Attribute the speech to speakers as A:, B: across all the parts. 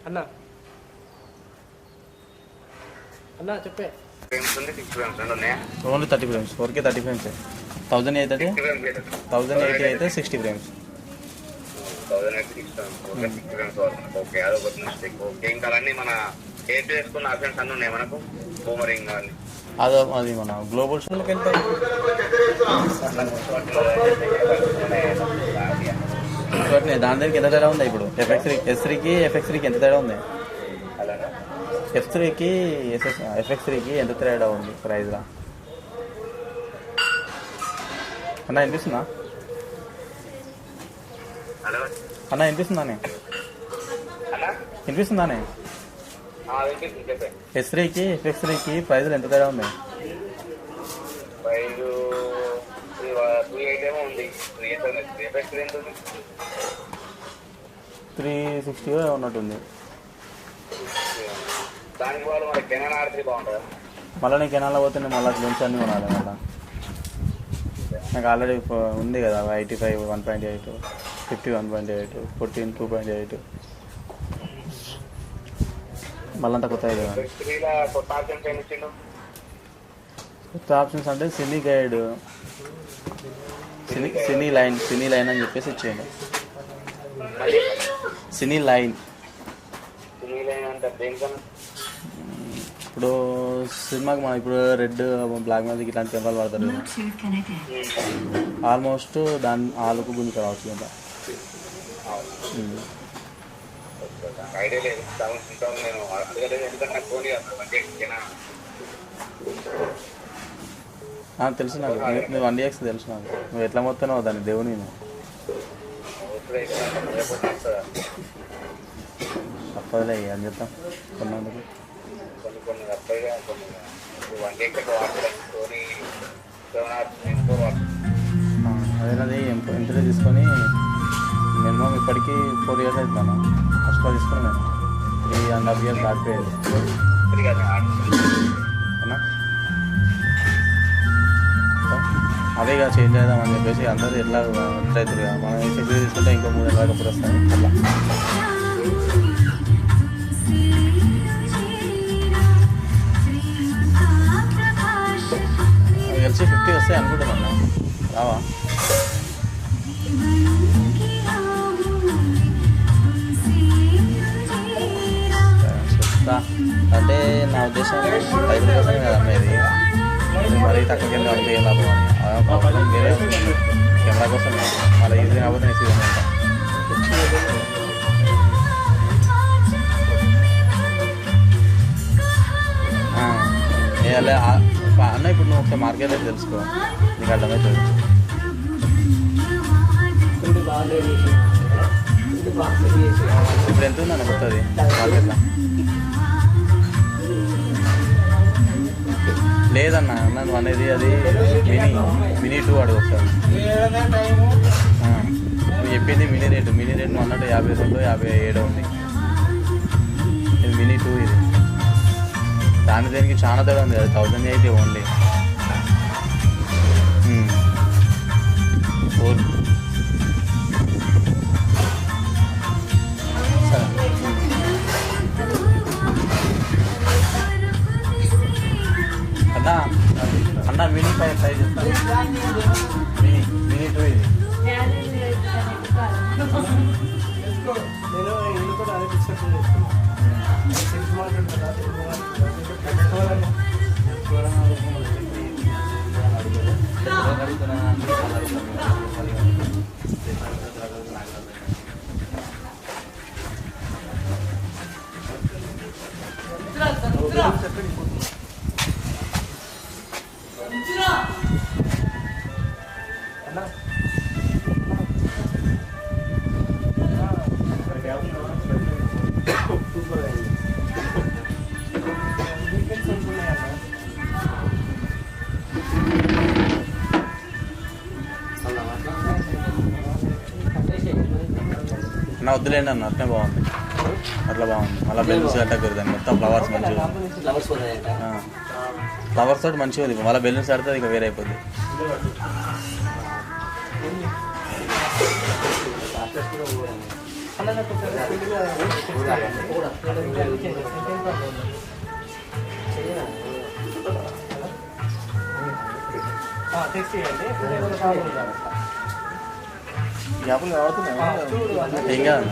A: అన్నా అన్నా చెప్పే
B: ఓన్లీ 30 ఫ్రేమ్స్ 4K 30 ఫ్రేమ్స్ 1080 అయితే 60 ఫ్రేమ్స్.
C: ఓకే అదొకటి మిస్టేక్. ఓకే ఇంకా అన్నీ మన ఏపీ వేసుకున్న ఆప్షన్స్ అన్నీ ఉన్నాయి మనకు బూమరింగ్ కానీ
B: అది మన గ్లోబల్ షోకి వెళ్తాం. దాని దగ్గరికి ఎంత తేడా ఉంది ఇప్పుడు? ఎఫ్ఎక్స్3కి ఎంత తేడా ఉంది? F3కి FX3కి ఎంత తేడా ఉంది ప్రైజ్లో? అన్న వినిపిస్తుందా? అన్న వినిపిస్తుందానే? వినిపిస్తుందానే? S3కి FX3కి ప్రైజ్లో ఎంత తేడా ఉంది? 360 ఉన్నట్టుంది. మళ్ళీ నేను కెనాల్లో పోతే నేను మళ్ళీ లెన్స్ అన్నీ కొనాలి. మళ్ళీ నాకు ఆల్రెడీ ఉంది కదా 85 1.8 50 1.8 14 2.8 మళ్ళీ అంతా కొత్త కదా. కొత్త ఆప్షన్స్ అంటే సినీ గైడ్ సినీ లైన్ అని చెప్పేసి ఇచ్చేయండి. సినీ లైన్ ఇప్పుడు సినిమాకి మనం ఇప్పుడు రెడ్ బ్లాక్ మ్యాజిక్ ఇట్లాంటి కెమెరాలు వాడతారు. ఆల్మోస్ట్ దాని ఆలుకు గుంజుకు రావచ్చు కదా. తెలుసు నాకు. నువ్వు 1DX తెలుసు నాకు. నువ్వు ఎట్లా మొత్తానో దాన్ని దేవుని తప్పదులే అని చెప్తాం కొన్నందుకు. అదేనది ఎంపీ తీసుకొని మినిమం ఇప్పటికీ 4 years అవుతున్నాను. ఫస్ట్లో తీసుకుని నేను 3.5 years దాటిపోయేది అన్నా. అదే ఇక చేంజ్ చేద్దామని చెప్పేసి అందరూ ఎట్లా అవుతుంది కదా. మనం FX తీసుకుంటే ఇంకో 3 ఏళ్ళ అప్పుడు వస్తాయి. అట్లా కలిసి 50 వస్తాయి అనుకుంటున్నా. రావా? చెప్తా అంటే నా ఉద్దేశం 5 కోసమే కదా అమ్మేది. మరీ తక్కువ కింద అంటే ఏం లాభం అని వేరే కెమెరా కోసం మళ్ళీ ఈజీ కాకపోతే నేను సీజన్ ఉంటాను. అన్న ఇప్పుడు నువ్వు ఒకసారి మార్కెట్ అయితే తెలుసుకో, నీకు అర్థమవుతుంది. ఇప్పుడు ఎంత ఉందన్న కొత్తది మార్కెట్లో? లేదన్న నువ్వు అనేది అది మినీ 2 అడుగు ఒకసారి. నువ్వు చెప్పింది మినీ రేటు నువ్వు అన్నట్టు 52 57 ఉంది. ఇది మినీ 2. ఇది దాని దేనికి చాలా తేడా ఉంది కదా. 1080 ఓన్లీ 4. అన్న మినీ 5 సైజ్ చెప్తాను. మినీ 2 ఇది. నా వద్దులేండి అన్న, అట్లనే బాగుంది. అట్లా బాగుంది. మళ్ళీ బెలూన్స్ కట్టకూడదు దాన్ని. మొత్తం ఫ్లవర్స్ మంచిగా, ఫ్లవర్స్ తోటి మంచిగా ఉంది. మళ్ళీ బెలూన్స్ కడితే ఇక వేరే అయిపోద్ది. గ్యాపులు కనబడుతున్నాయి ఏం కాదు.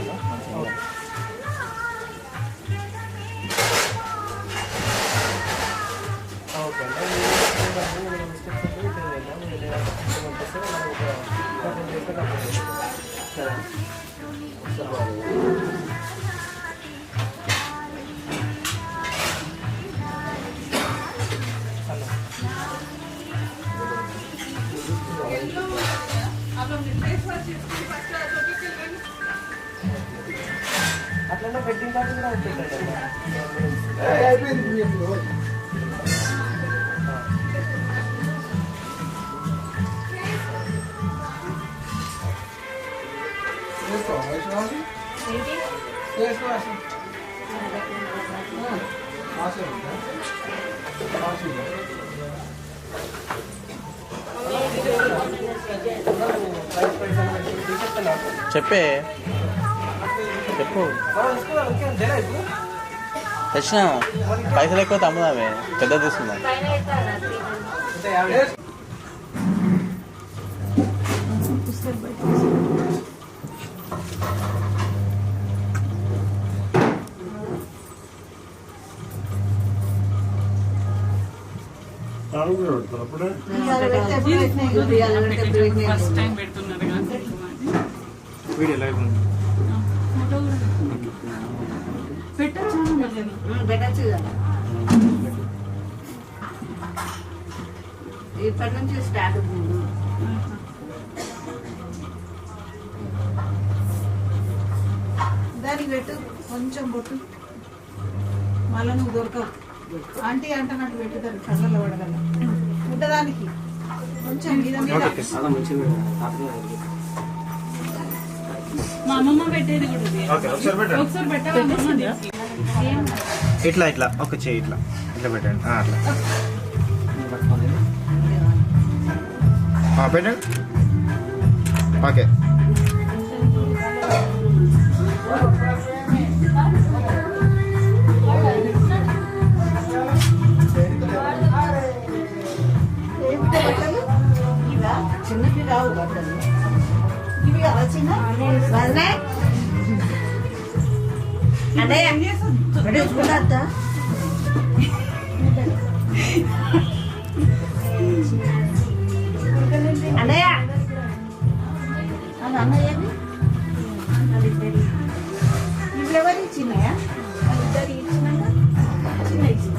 A: అట్లనే బెట్టింగ్ కార్డు కూడా పెట్టండి.
B: చెప్పే చెప్పు తెచ్చిన పైసలు ఎక్కువ తమ్ముదామే పెద్ద తీసుకుందాం.
D: ఫస్ట్ టైం పెడుతున్నారు
A: వీడియో లైవ్
D: పెట్టచ్చు కదా. ఇప్పటి నుంచి స్టార్ట్ దానికి పెట్టు కొంచెం బొట్టు మళ్ళీ నువ్వు దొరకవు. ఆంటీ అంటున్నట్టు పెట్టుతారు కళ్ళల్లో పడగల పుట్టదానికి కొంచెం మీద మీద. మా అమ్మమ్మ పెట్టేది కూడా ఒకసారి పెట్టాలి.
A: ఇట్లా ఇట్లా ఒక చేయి ఇట్లా ఇట్లా పెట్టండి. అట్లా పెట్టండి. ఓకే
D: చిన్నది రావు బట్టలు ఇవి కదా చిన్న పెట్టేసుకుంటా. అన్నయ్య అది అన్నయ్యది ఇవి ఎవరు ఇచ్చినాయా? ఇద్దరు ఇచ్చినాక చిన్న ఇచ్చిన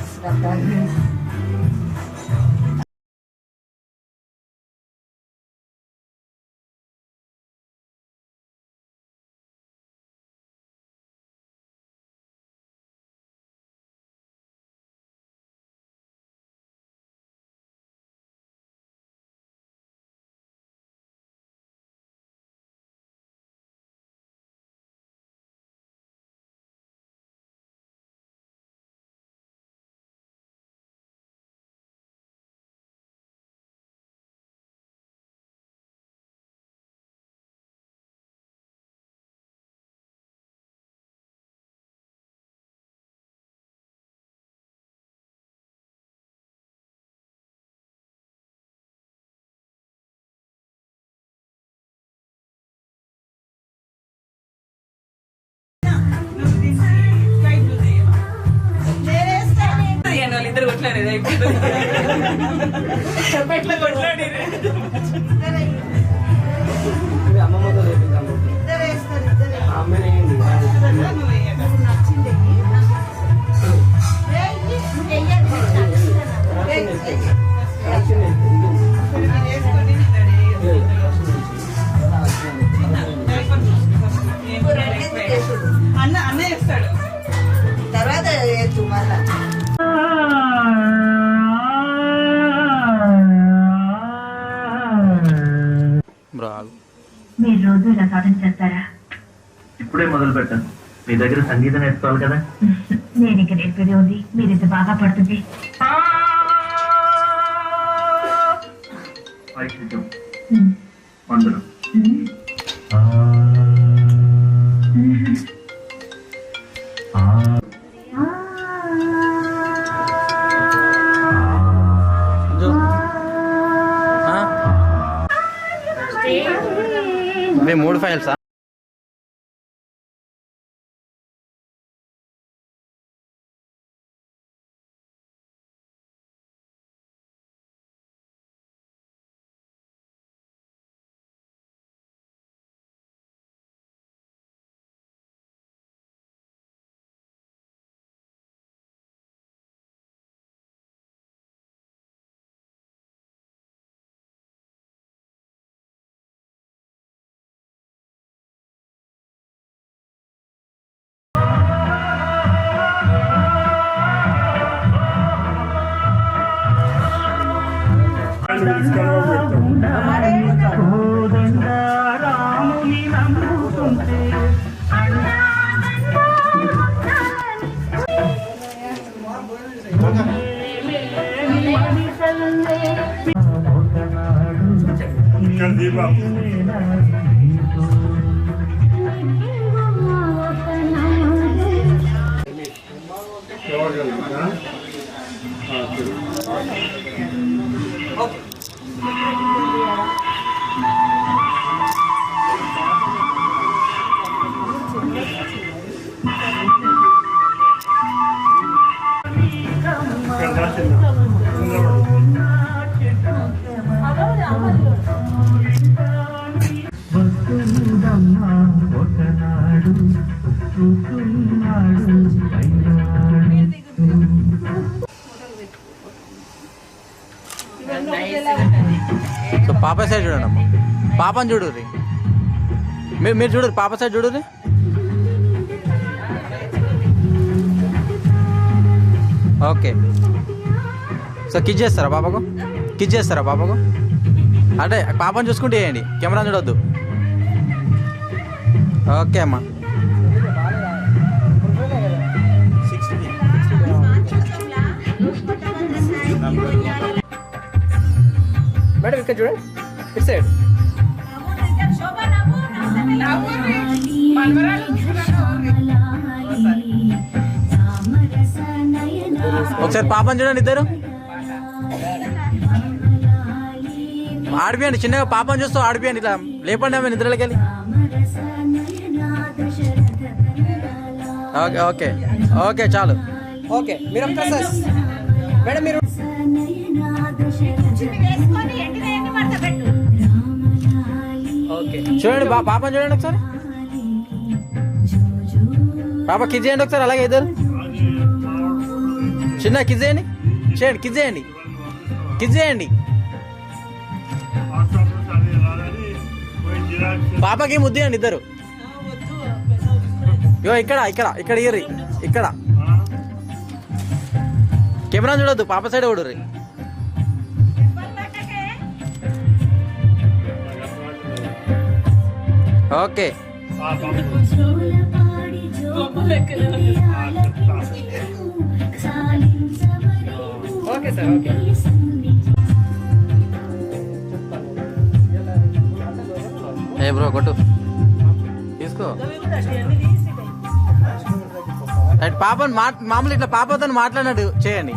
D: ఇద్దరు కొట్లాడేది అయిపోతుంది. కొట్లాడి
A: అమ్మమ్మతో చెప్పింది.
D: అన్న అన్న చెప్తాడు తర్వాత మళ్ళా.
E: మీరు రోజు ఇలా సాధన చేస్తారా?
F: ఇప్పుడే మొదలు పెట్టాను. మీ దగ్గర సంగీతం నేర్చుకోవాలి కదా.
E: నేను ఇంకా నేర్పేదే ఉంది. మీరు ఇంత బాగా పడుతుంది.
F: మందులు
E: Mm-hmm.
B: సో పాప సైడ్ చూడండి అమ్మ, పాపని చూడుర్రి, మీరు చూడరు, పాప సైడ్ చూడుర్రి. ఓకే, సో కిజ్ చేస్తారా పాపకు? కిజ్ చేస్తారా పాపకు? అంటే పాపని చూసుకుంటే వేయండి, కెమెరా చూడొద్దు. ఓకే అమ్మా.
G: మేడం ఇక్కడ చూడండి, ఇటు సైడ్.
B: ఒకసారి పాపని చూడండి ఇద్దరు, ఆడిపోయండి చిన్నగా, పాపని చూస్తూ ఆడిపోయండి, ఇట్లా లేపండి ఆమె నిద్రలోకి వెళ్ళి. ఓకే ఓకే ఓకే చాలు.
G: ఓకే మీరు ఒక్కసారి మేడం మీరు ఓకే
B: చూడండి పాపని చూడండి ఒకసారి, పాప కిజ్ చేయండి ఒకసారి, అలాగే ఇద్దరు చిన్న కిజ్ చేయండి, చేయండి కిజ్ చేయండి, కిజ్ చేయండి. పాపకి ముద్దు చేయండి ఇద్దరు. ఇగో ఇక్కడ ఇక్కడ ఇక్కడ ఇయ్యరి, ఇక్కడ కెమెరా చూడొద్దు, పాప సైడ్ కొడుర్రి. Okay
G: okay sir okay.
B: ఏ బ్రో కొట్టు తీసుకో. పాపని మామూలు ఇట్లా పాపతో మాట్లాడినట్టు చేయండి.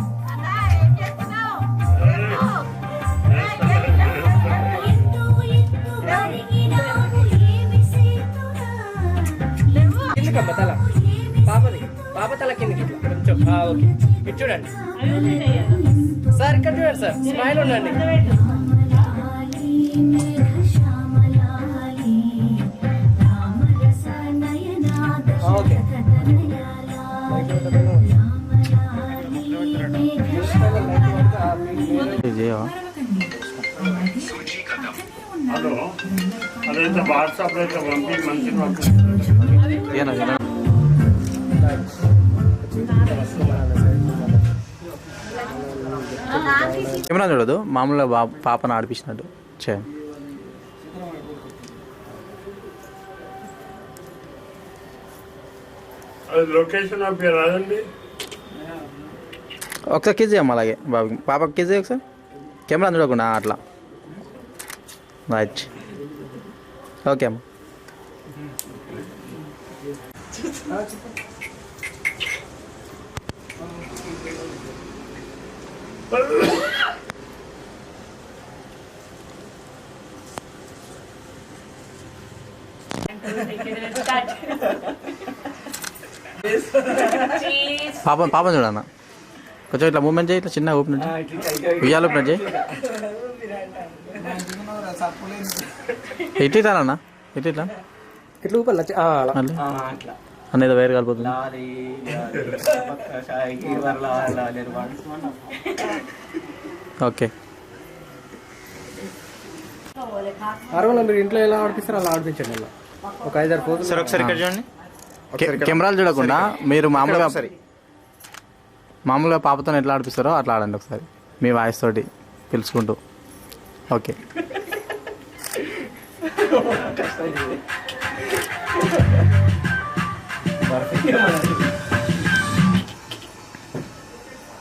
G: కిందకమ్మ తల, పాపది పాప తల కిందకి కొంచెం. ఓకే ఇటు చూడండి సార్, ఇక్కడ చూడండి సార్, స్మైల్ ఉండండి. ఓకే
H: హలో అదైతే వాట్సాప్లో అయితే పంపి మంచిగా
B: కెమెరా చూడదు, మామూలుగా పాపను ఆడిపించినట్టు చేయండి.
H: లొకేషన్ పేరు రాదండి.
B: ఒకసారి కిజ్ చేయమ్మా, అలాగే బాబు పాపకి కిజ్ చేయ ఒకసారి, కెమెరా చూడకుండా అట్లా. రైట్ ఓకే అమ్మా. పాపం చూడన్న, కొంచెం ఇట్లా మూమెంట్ చేయి, ఇట్లా చిన్న ఓపెన్ ఉయ్యాలు ఓపెన్ చేయి. ఇట్లా ఇట్లా
G: ఇట్లా ఊపల్లా
B: అనేది వేరు కలిపోతుంది. ఓకే
G: అరవలో మీరు ఇంట్లో ఎలా ఆడిపిస్తారో అలా ఆడిపించండి. ఇలా ఒక 5-6 ఫోటోలు
A: సార్ ఒకసారి ఇక్కడ చూడండి.
B: కెమెరాలు చూడకుండా మీరు మామూలుగా పాపతో ఎట్లా ఆడిపిస్తారో అట్లా ఆడండి ఒకసారి, మీ వాయిస్ తోటి పిలుచుకుంటూ. ఓకే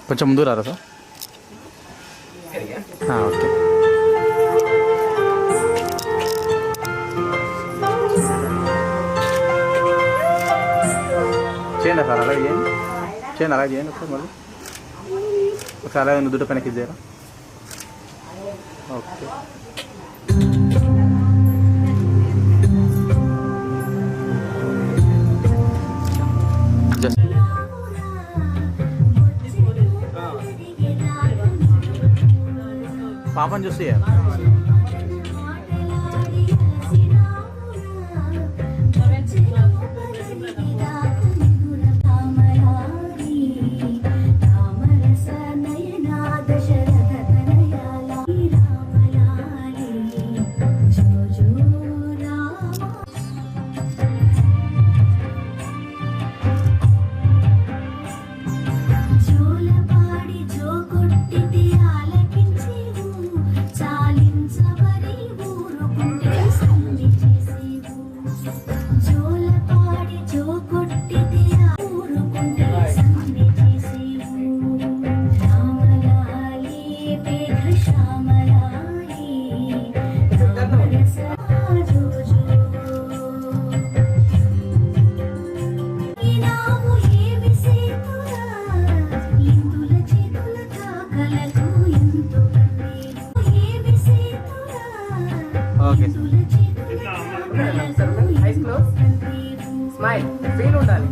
B: కొంచెం ముందు రారా సార్? ఓకే చేయండి సార్, అలాగే చేయండి. చేయండి, అలాగే చేయండి ఒకసారి మళ్ళీ. ఒకసారి అలాగే నుదుట పైన కింద చేయరా. ఓకే. జస్ట్ పాపని చూసి okay sir.
G: Eyes close, smile, feel ఉండాలి.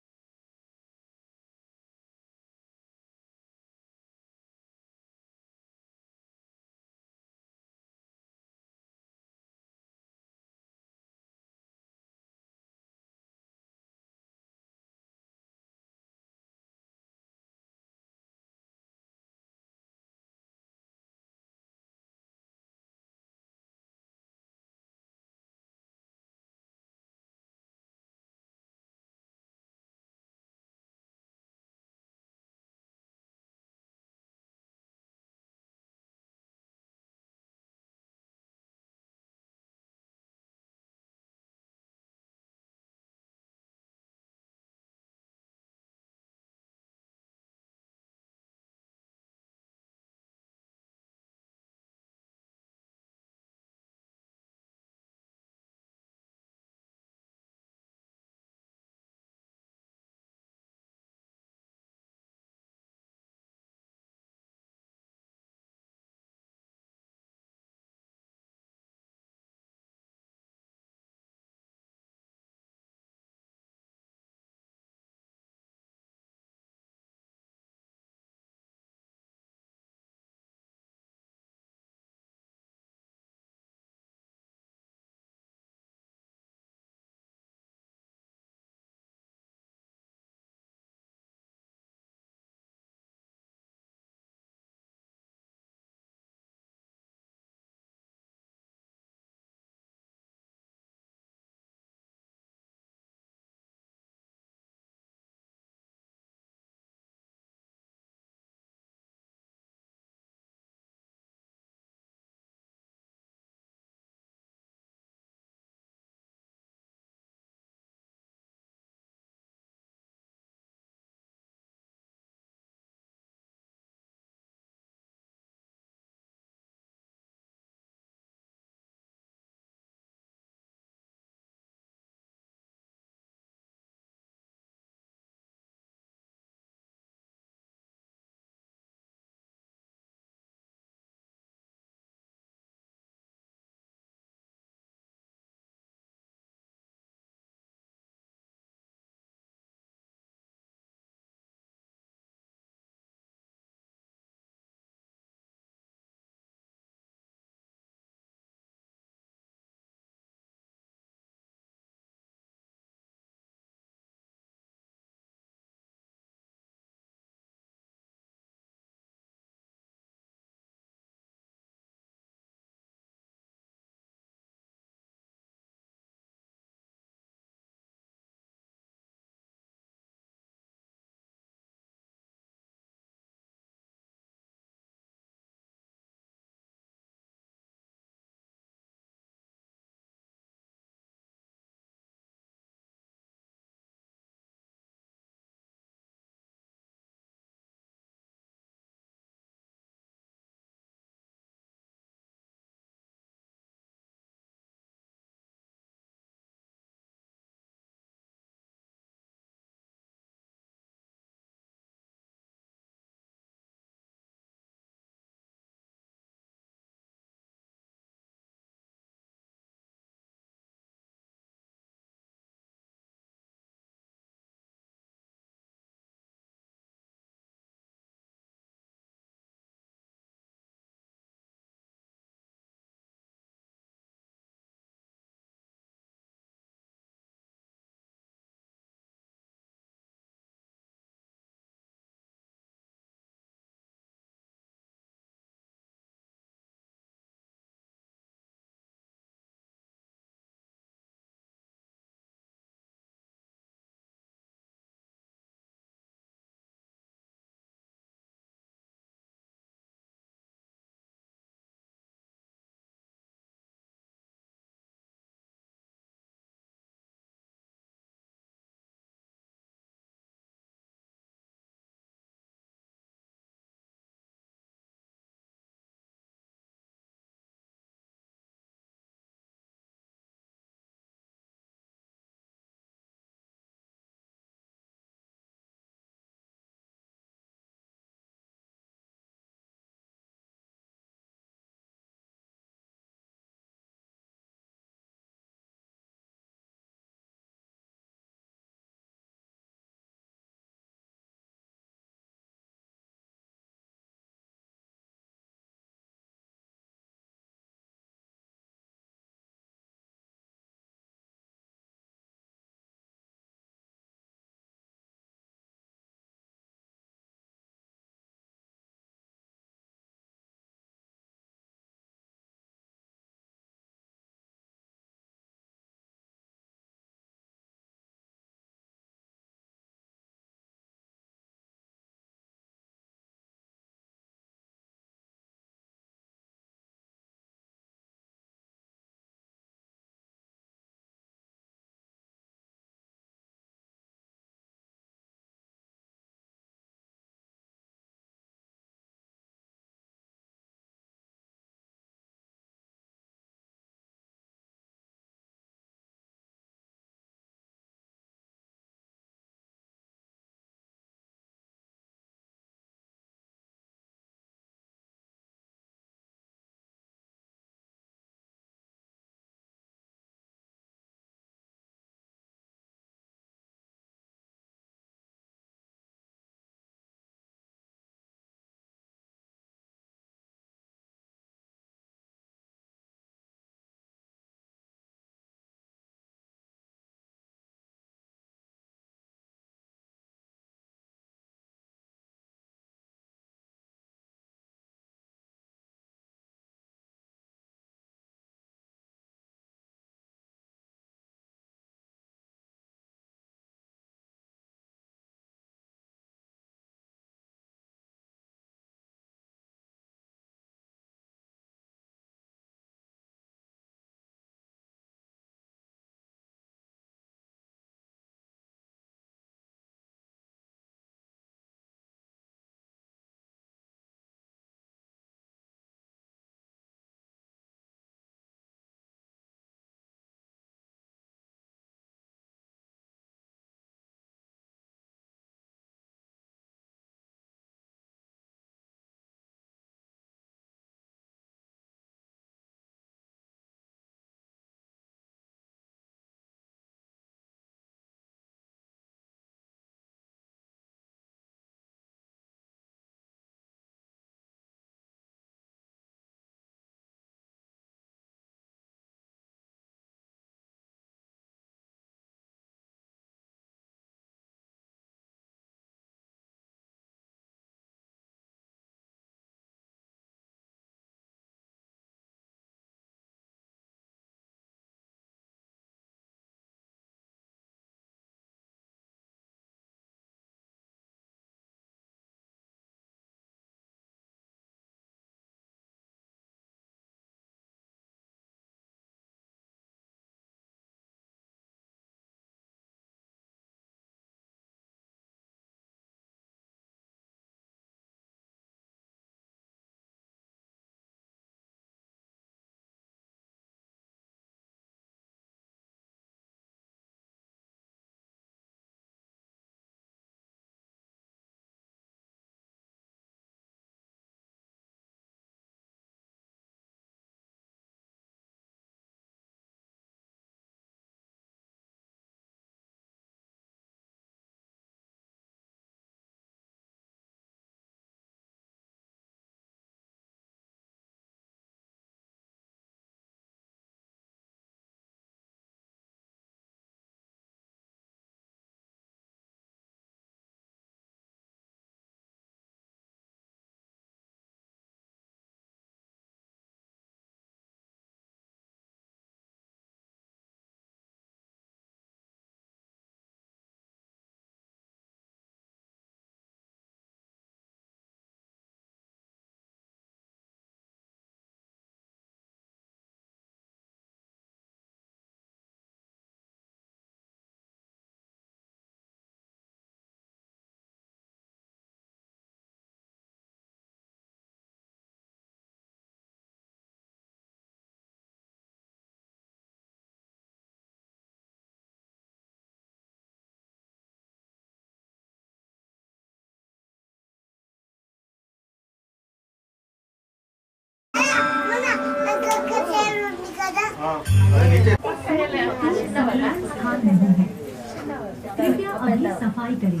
E: कृपया अभी सफाई करें।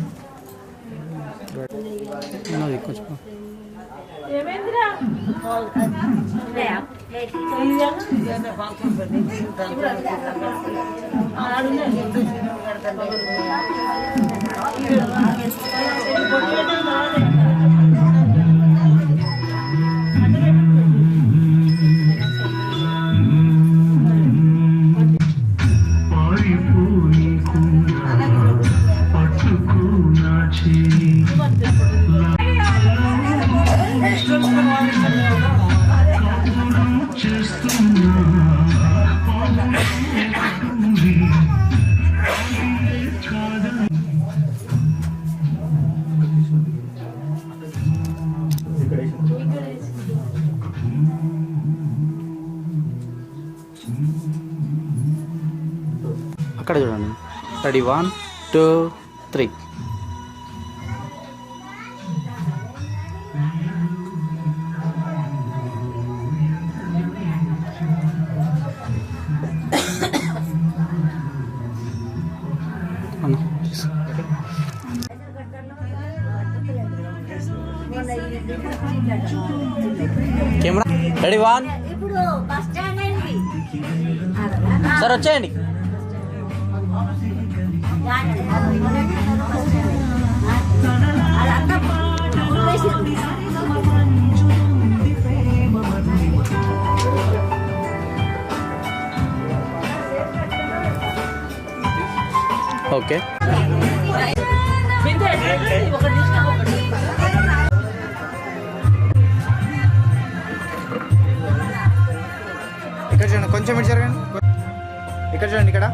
A: అక్కడ చూడండి. రెడీ 1 2 3. Camera ready 1. సార్ వచ్చేయండి. ఓకే ఇక్కడ చూడండి, కొంచెం ఇటు జరగండి. ఇక్కడ చూడండి, ఇక్కడ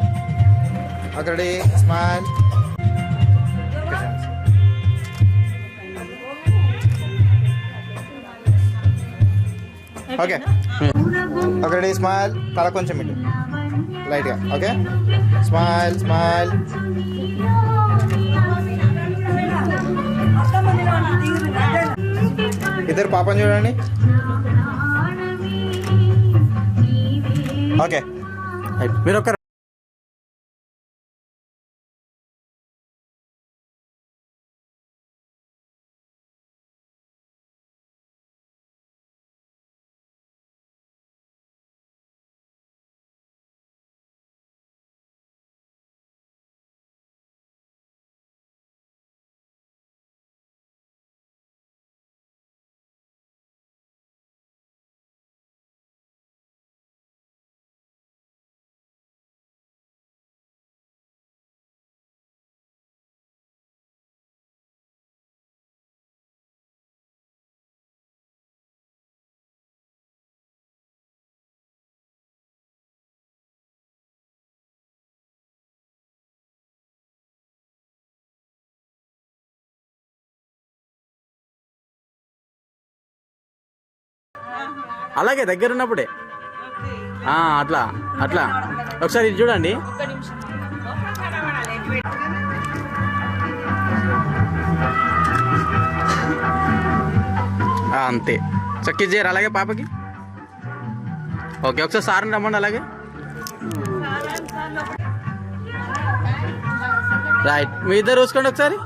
A: అక్కడ స్మైల్. ఓకే అక్కడ స్మైల్. తల కొంచెం ఇటు లైట్గా. Okay smile smile. ఇద్దరు పాపని చూడండి. ఓకే మీరు ఒక అలాగే దగ్గర ఉన్నప్పుడే అట్లా అట్లా ఒకసారి ఇది చూడండి. అంతే చక్కి చేయరు. అలాగే పాపకి. ఓకే ఒకసారి సార్ని రమ్మండి. అలాగే రైట్. మీ ఇద్దరు చూసుకోండి ఒకసారి.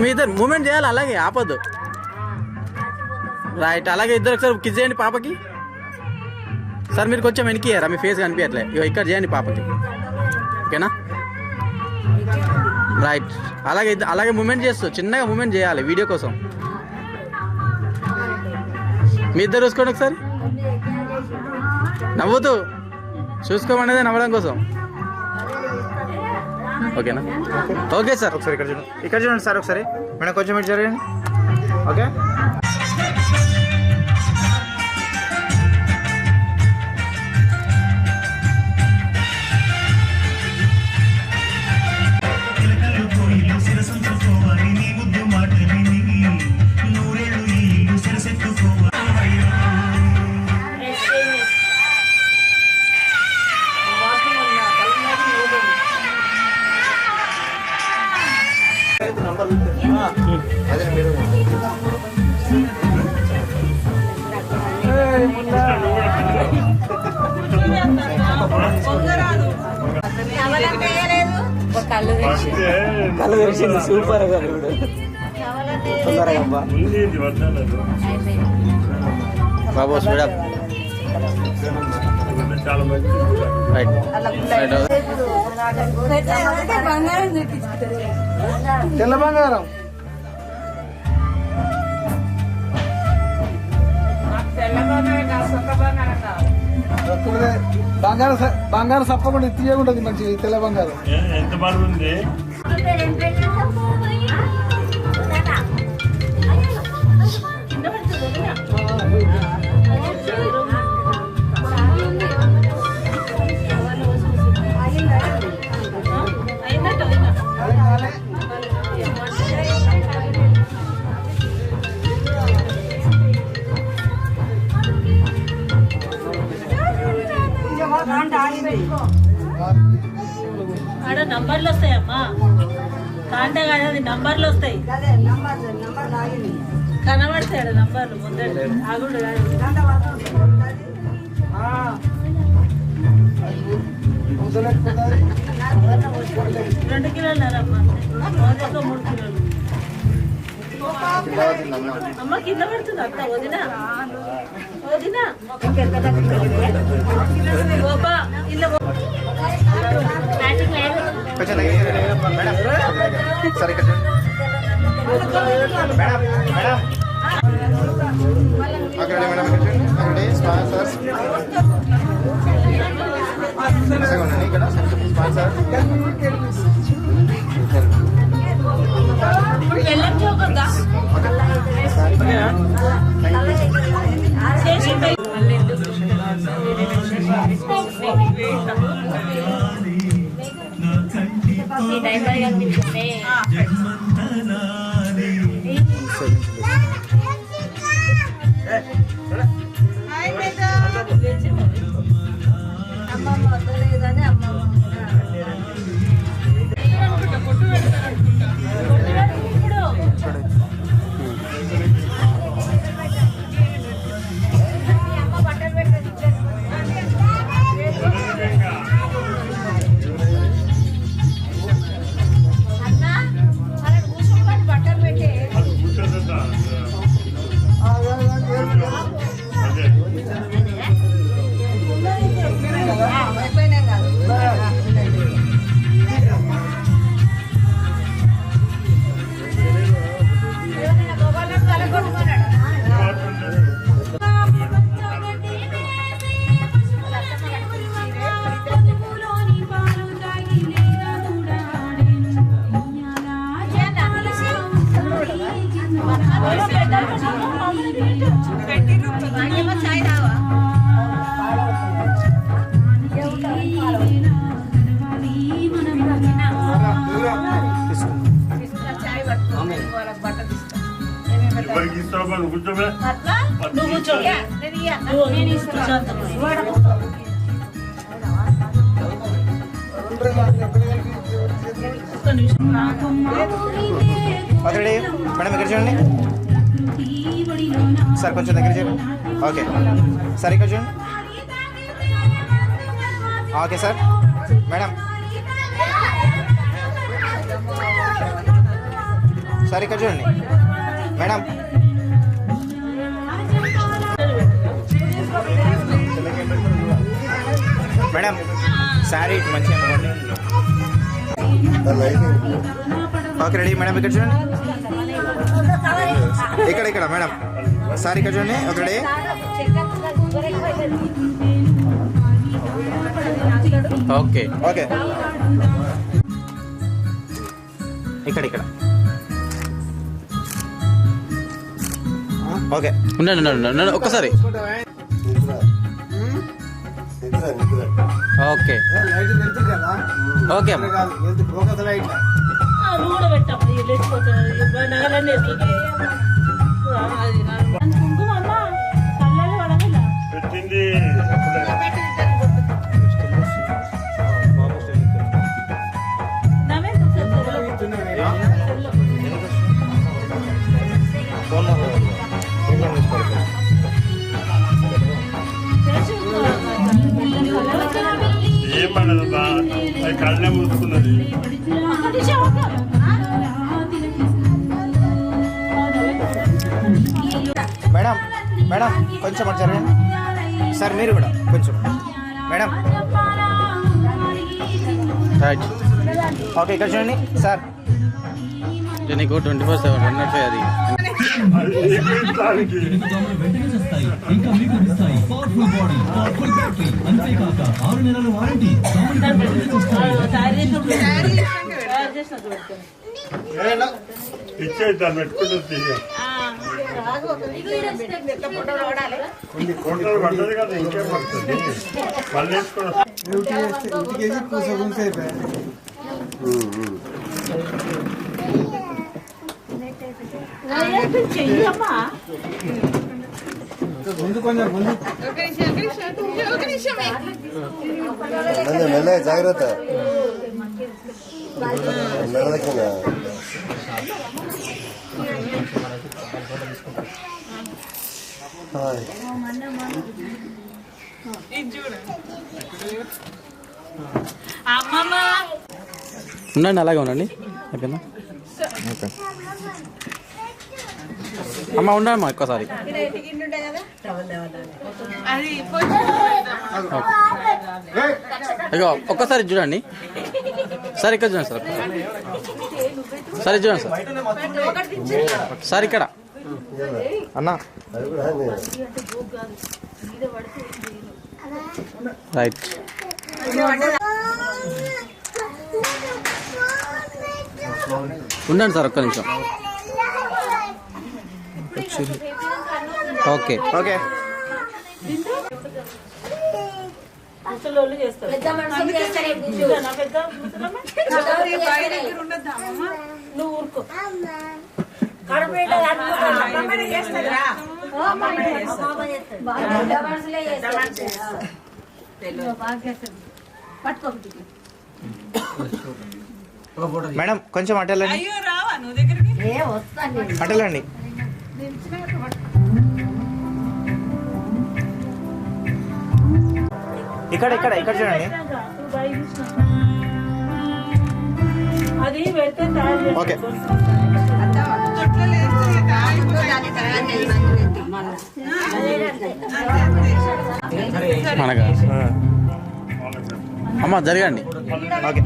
A: మీ ఇద్దరు మూమెంట్ చేయాలి. అలాగే ఆపొద్దు. రైట్. అలాగే ఇద్దరు ఒకసారి కిస్ చేయండి పాపకి. సార్ మీరు కొంచెం వెనక్కియారా, మీ ఫేస్ కనిపించట్లే. ఇక్కడ చేయండి పాపకి. ఓకేనా? రైట్. అలాగే అలాగే మూమెంట్ చేస్తూ చిన్నగా మూమెంట్ చేయాలి వీడియో కోసం. మీ ఇద్దరు చూసుకోండి ఒకసారి. నవ్వుతూ చూసుకోమనేది నవ్వడం కోసం. ఓకేనా? Okay sir. ఒకసారి ఇక్కడ చూడండి. ఇక్కడ చూడండి సార్ ఒకసారి. మేడం కొంచెం ఇటు జరగండి. ఓకే అదే మీరు
D: పొంగరాదు
G: కళ్ళు తెరిచింది సూపర్ గా ఇప్పుడు తొందరగా అబ్బా.
H: ఉంది ఇది వద్దలేదు.
A: బాబు స్పీడప్
H: చాలా మంచిది.
A: రైట్
I: తెల్ల బంగారం బంగారం సప్పకుండా తీయకుంటది మంచి తెల్ల బంగారం.
H: ఎంత బరువు ఉంది?
D: ఆడ నంబర్లు వస్తాయమ్మా, కాంట కాదు అది నంబర్లు వస్తాయి, కనబడతాయి ఆడ నంబర్లు ముందర ఆగుడు కాదు. 2 కిలోలమ్మా, 3 కిలోలు అమ్మ కింద పడుతుంది అంత వదినా వదినా గోపా ఇలా
B: కొంచెం మేడం సరే ఇక్కడ మేడం మేడం అక్కడ మేడం అక్కడ స్పాన్సర్స్ ఇక్కడ స్పాన్సర్
H: ఎవరికి ఇస్తావు నువ్వు కూర్చోబే.
D: నువ్వు కూర్చో నేను ఇస్తాను.
B: ఓకే మేడం ఇక్కడ చూడండి సార్, కొంచెం దగ్గర చేయండి. ఓకే సార్ ఇక్కడ చూడండి. ఓకే సార్ మేడం సార్ ఇక్కడ చూడండి మేడం. మేడం శారీ ఇటు మంచిగా అనుకోండి. ఓకే రెడీ మేడం ఇక్కడ చూడండి. ఇక్కడ మేడం సారీ ఇక్కడ చూడండి. Okay ready.
A: ఓకే
B: ఓకే ఇక్కడ ఓకే
A: ఉండండి ఒక్కసారి. ఓకే ఓకే అమ్మ.
D: నువ్వు కూడా పెట్టమ్మా, లేచిపోతుంది నగలన్నీ కుంకుమ అమ్మ కళ్ళల్లో పడగల
H: పెట్టింది
B: ఫోన్
H: పడదమ్మా అది కళ్ళే మూసుకున్నది.
J: మేడం మేడం కొంచెం అటు జరగండి సార్, మీరు కూడా కొంచెం మేడం.
A: రైట్.
J: ఓకే, ఇక్కడ చూడండి సార్.
A: నీకు 24/7 అన్నట్టు అది
H: అది దానికి
K: ఇంకా మీకు ఇస్తాయి పవర్ఫుల్ బాడీ, పవర్ఫుల్ బ్యాటరీ, అంతేకాక 6 నెలల వారంటీ.
H: ఇచ్చేద్దాం పెట్టుకుంటుంది. ఫోటోలు పడ్డది కదా, ఇంకేం పడుతుంది మళ్ళీ వేసుకొని
I: ఇంటికి కూర్చో అయిపోయాయి. ముందు కొంచెం ముందు
L: మెల్లగా జాగ్రత్త.
A: ఉండండి, అలాగే ఉండండి. అయిపోయిందా? ఓకే అమ్మ, ఉండమ్మా ఒక్కసారి. అయ్యో ఒక్కసారి చూడండి సార్, ఇక్కడ చూడండి సార్. సార్ చూడండి సార్, సార్ ఇక్కడ
J: అన్నా.
A: రైట్. ఉండండి సార్ ఒక్క నిమిషం. ఓకే
J: ఓకే
D: నువ్వు ఊరుకో.
J: మేడం కొంచెం అటెళ్ళండి, అటెళ్ళండి. ఇక్కడ ఇక్కడ ఇక్కడ చూడండి. ఓకే
A: మనగా అమ్మ జరగండి.
J: ఓకే.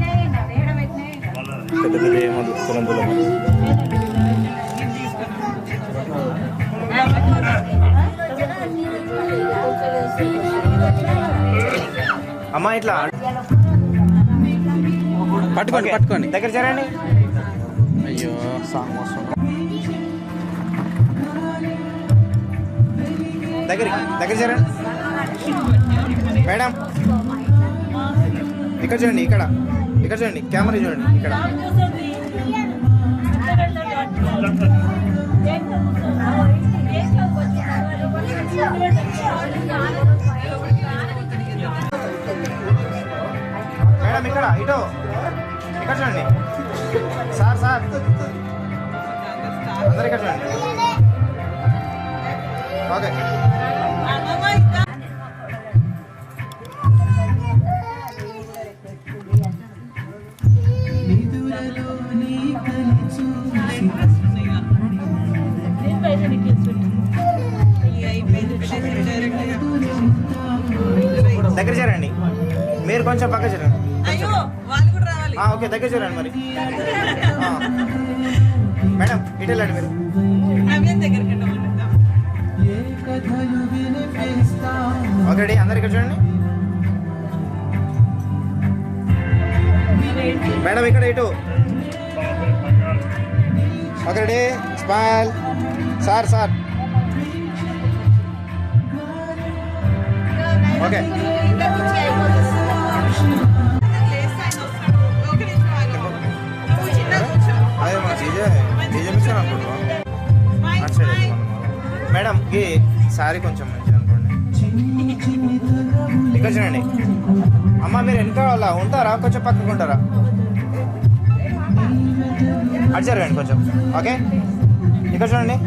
J: పెద్ద పెద్ద ఏమదు కులందులో అమ్మా ఇట్లా
A: పట్టుకోండి పట్టుకోండి.
J: దగ్గర చేరండి.
A: అయ్యో
J: దగ్గర దగ్గర చేరండి. మేడం ఇక్కడ చూడండి, ఇక్కడ ఇక్కడ చూడండి, కెమెరా చూడండి. ఇక్కడ మేడం ఇక్కడ ఇటు ఇక్కడ చూడండి. సార్ సార్ అందరు ఇక్కడ చూడండి. ఓకే దగ్గర చేరండి. మీరు కొంచెం పక్క చేరండి. ఓకే దగ్గర చేరండి. మరి మేడం ఇటు వెళ్ళండి. మీరు ఓకే అందరు ఇక్కడ చూడండి. మేడం ఇక్కడ ఇటు ఒకటి స్మైల్. సార్ సార్ ఓకే అదే మా డీజే మిక్సర్ అనుకుంటున్నాం. మేడం ఈ సారీ కొంచెం మంచిగా అనుకోండి. ఇక్కడ చూడండి. అమ్మ మీరు వెనక వాళ్ళ ఉంటారా, కొంచెం పక్కకు ఉంటారా? అటు జరగండి కొంచెం. ఓకే ఇక్కడ చూడండి,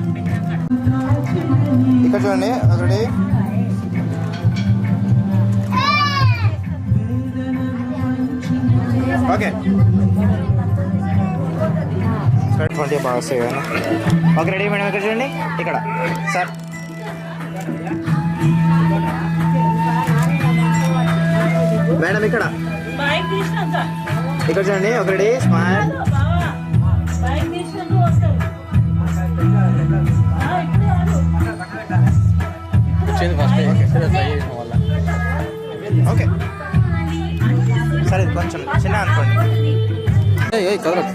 J: ఇక్కడ చూడండి. ఒకటి ఓకే 20 బాగా వస్తాయి కదా. Okay ready madam. ఇక్కడ చూడండి ఇక్కడ సార్. మేడం ఇక్కడ చూడండి. ఒక రెడీ స్మైల్.
A: వచ్చింది ఫస్ట్ ట్రై చేసిన వల్ల.
J: ఓకే సరే కొంచెం చిన్న అనుకోండి.
A: కదలదు.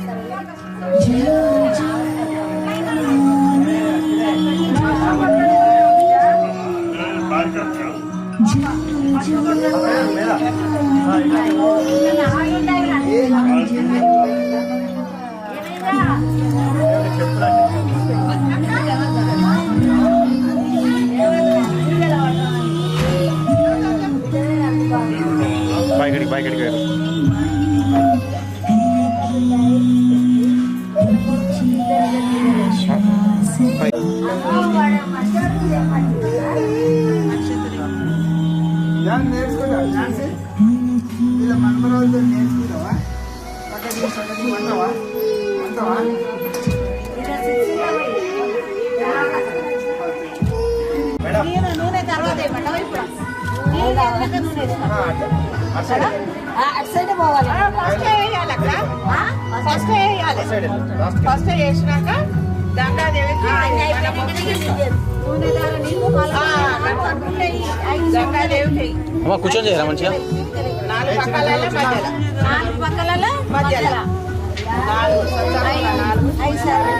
J: బాయ్గడికి వేరు.
D: నూనె తర్వాత ఏమంటావా? ఇప్పుడు నూనె అటు సైడ్ పోవాలి. ఫస్ట్ వేయాలి అక్క. ఫస్ట్ వేయాలి. ఫస్ట్ వేసినాక గంగాదేవికి
A: అమ్మ కూర్చొని చేయరా మంచిగా.
D: 4 పక్కలలో మధ్యలో 4 పక్కలలో మధ్యలో 5 సార్లు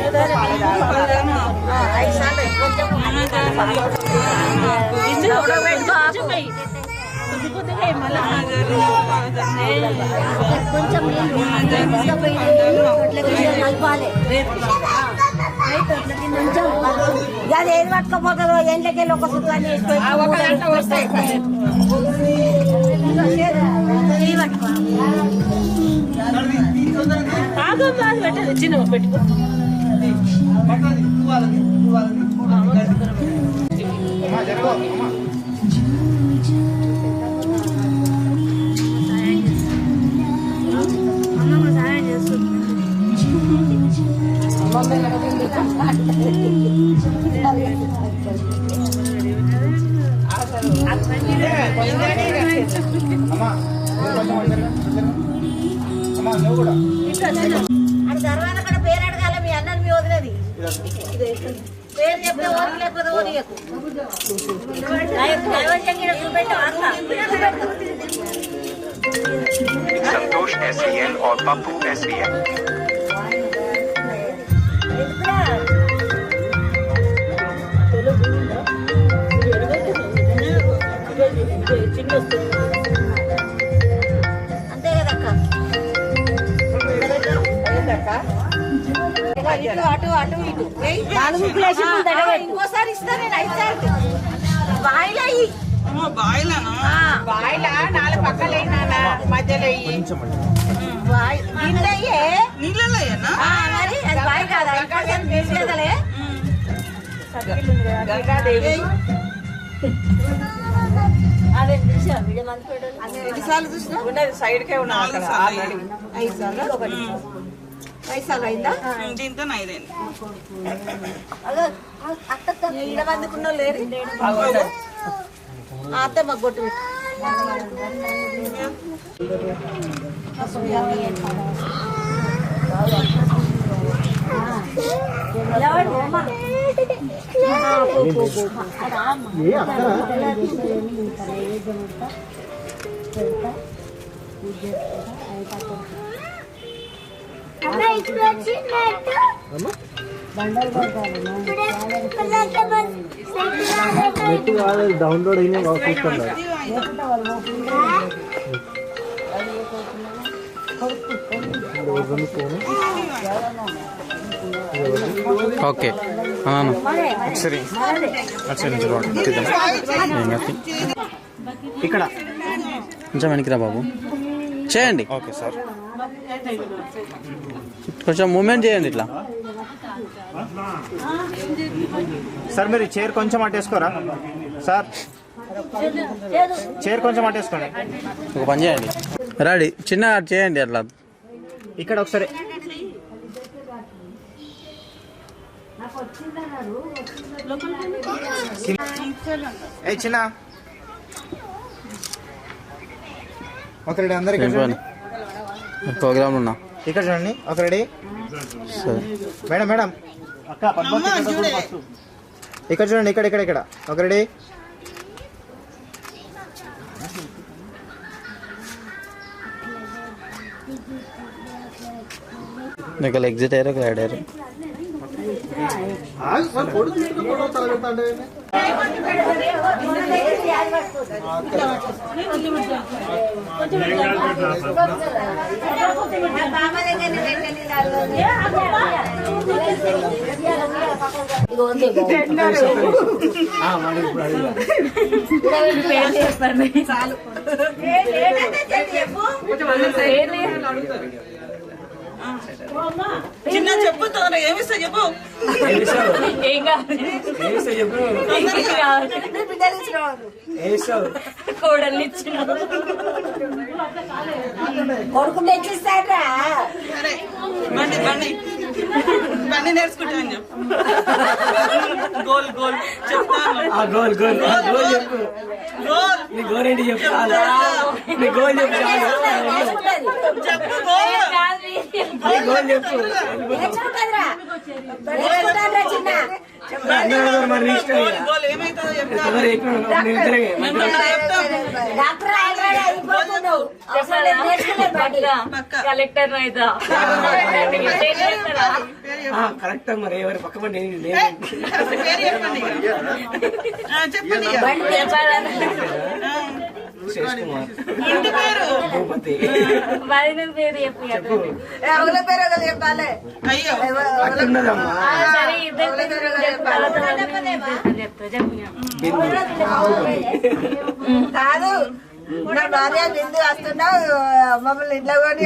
D: అది ఏది పట్టుకోపోతుందో ఎండ్లకెళ్ళి ఒక సుఖాన్ని వస్తాయి.
G: చిన్న పెట్టుకో.
D: తర్వాత కూడా పేరు అడగాల. మీ అన్నది మీ వదిలేది పేరు చెప్తే ఓటు లేకపోతే ఓడియకు.
L: संतोष SVN और पप्पू SVN.
D: అంతే కదక్క. అటు అటు ఇటు 4 ముగ్గులేసి ఇంకోసారి ఇస్తా నేను 5 సార్లు బాయిలా బాయిలా 4 పక్కలే మధ్యలో నీళ్ళలో మరి అది బాయి కాదా? తీసుకెళ్ళలే గంగాదేవి 2 సార్లు చూసినా ఉన్నది సైడ్కే ఉన్నా. 5 సార్లు 5 సార్లు అయిందా? దీంతో 5 అయింది. ఇలా మందుకున్న లేరు అత్తే మాకు బొట్టు పెట్టు.
H: డౌన్లోడ్ అయినా చూస్తున్నారు.
A: ఓకే
J: ఇక్కడ
A: కొంచెం వెనక్కిరా బాబు. చేయండి.
J: Okay sir.
A: కొంచెం మూమెంట్ చేయండి ఇట్లా.
J: సార్ మీరు చైర్ కొంచెం అట్టేసుకోరా సార్. చైర్ కొంచెం అట్టేసుకోండి.
A: ఒక పని చేయండి. రెడీ చిన్న చేయండి అట్లా
J: ఇక్కడ ఒకసారి చిన్న ఒక రెడీ అందరు
A: ప్రోగ్రామ్ ఉన్నా
J: ఇక్కడ చూడండి ఒక రెడీ మేడం మేడం ఇక్కడ చూడండి ఇక్కడ ఇక్కడ ఇక్కడ ఒక రెడీ
A: ఒకళ్ళు ఎగ్జిట్ అయ్యారు ఒకళ్ళు యాడ్ అయ్యారు
D: చిన్న చెప్పు ఏమిస్తా చెప్పు
M: కోడల్ని ఇచ్చిన కొడుకు తెచ్చిస్తాడ్రా
D: బండి బండి బండి నేర్చుకుంటాను చెప్పు గోల్ గోల్ చెప్తాను
G: గోల్ గోల్ గోల్ చెప్పు
D: గోల్
G: నీ గోల్ ఏంటి చెప్పు నీ గోల్ చెప్పు
D: చెప్పు గోల్
G: నీ గోల్ చెప్పు మరి ఇష్టం
D: గోల్ ఏమైతుందో
M: కలెక్టర్ అయితే
G: కరెక్ట్ మరి ఎవరు పక్క పడి
D: చెప్పండి
G: ఇంటి పేరు భూపతి
M: పేరు చెప్పు
D: చెప్పాలి అయ్యో
M: సరే ఇద్దరు
N: కాదు నా భార్య బిందు వస్తున్నావు మమ్మల్ని ఇంట్లో కొని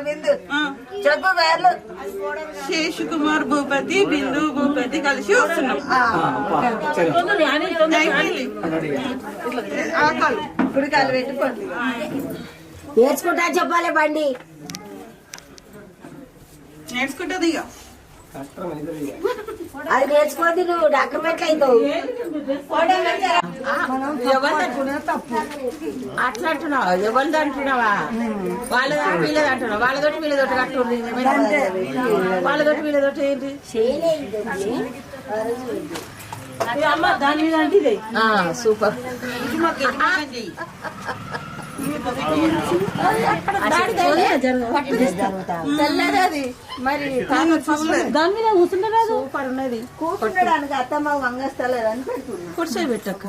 N: బిందు చెప్పు పేర్లు
D: శేష్ కుమార్ భూపతి బిందు భూపతి కలిసి వస్తున్నాం
N: కుడికాలు పెట్టుకోండి నేర్చుకుంటా చెప్పాలి బండి
D: నేర్చుకుంటుంది ఇక
N: అది నేర్చుకోండి నువ్వు డాక్యుమెంట్ అవుతావు
D: తప్పు
N: అట్లా అంటున్నావా ఎవరిది అంటున్నావా వాళ్ళది వీళ్ళది అంటున్నావు వాళ్ళతోటి వీళ్ళతోటి కట్టుంది వాళ్ళతోటి వీళ్ళతోటి ఏంటి
D: అమ్మ దాని మీద అంటే
N: సూపర్ తెల్లది మరి
D: దాని మీద కూర్చుంటలేదు
N: సూపర్ ఉన్నది కూర్చుండడానికి అత్తమ్మ వంగస్తలేదు అని పెడుతున్నా
D: కూర్చొని పెట్టక్క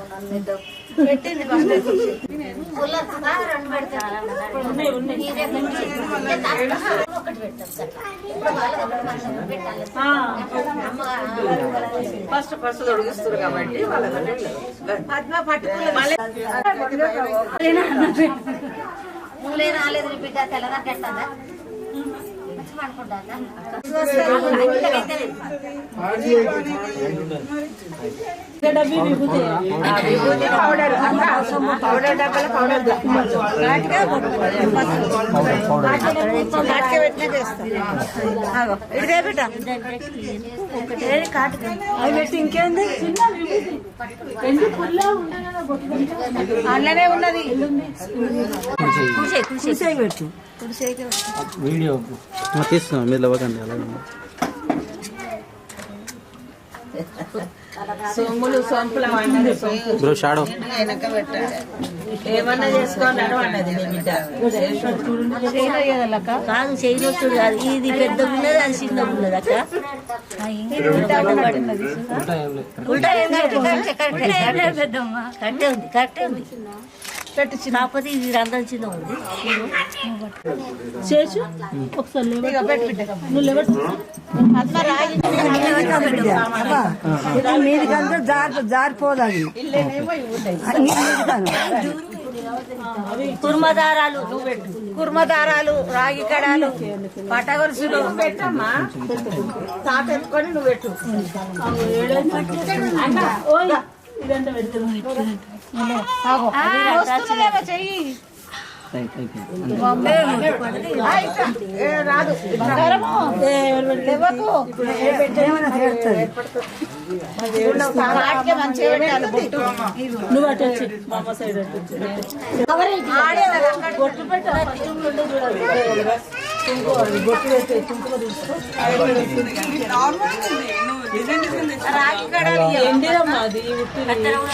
N: పెట్టింది
D: ఫస్ట్ ఫస్ట్ తొడిగిస్తారు కాబట్టి
M: ములే రాలేదు బిడ్డ తెల్లదా కట్టదా
N: పౌడర్ డబ్బాలో పౌడర్ పెట్టినా చేస్తాం ఇదే బిడ్డ ఇంకేంది అందులోనే ఉన్నది పెట్టు
A: వీడియో తీస్తున్నాం మీరు ఇవ్వకండి అలాగే
N: సొమ్ములు సొంపుల
A: బ్రో షాడో
N: ఏమన్నా చేసుకోండి అన్నది
M: కాదు చేయనొచ్చుడు కాదు ఇది పెద్ద ఉన్నది అది చిన్న ఉన్నది అక్క పెద్దమ్మ కరెక్టే ఉంది కరెక్టే ఉంది కాకపోతే ఇది రంధ్రం చిన్న ఉంది చేసు ఒకసారి
N: మీదికంతా జారిపోదాది కుర్మదారాలు రాగి కడాలు పటగొలుసులు పెట్టమ్మా తాత ఎత్తుకొని నువ్వు పెట్టు
D: చెయ్యి
N: నువ్వు అటు వచ్చి మా అమ్మ సైడ్ అటు వచ్చి బొట్టు బొట్టు పెట్టి కుంకుమ తీసుకో ఎండిరమ్మా అది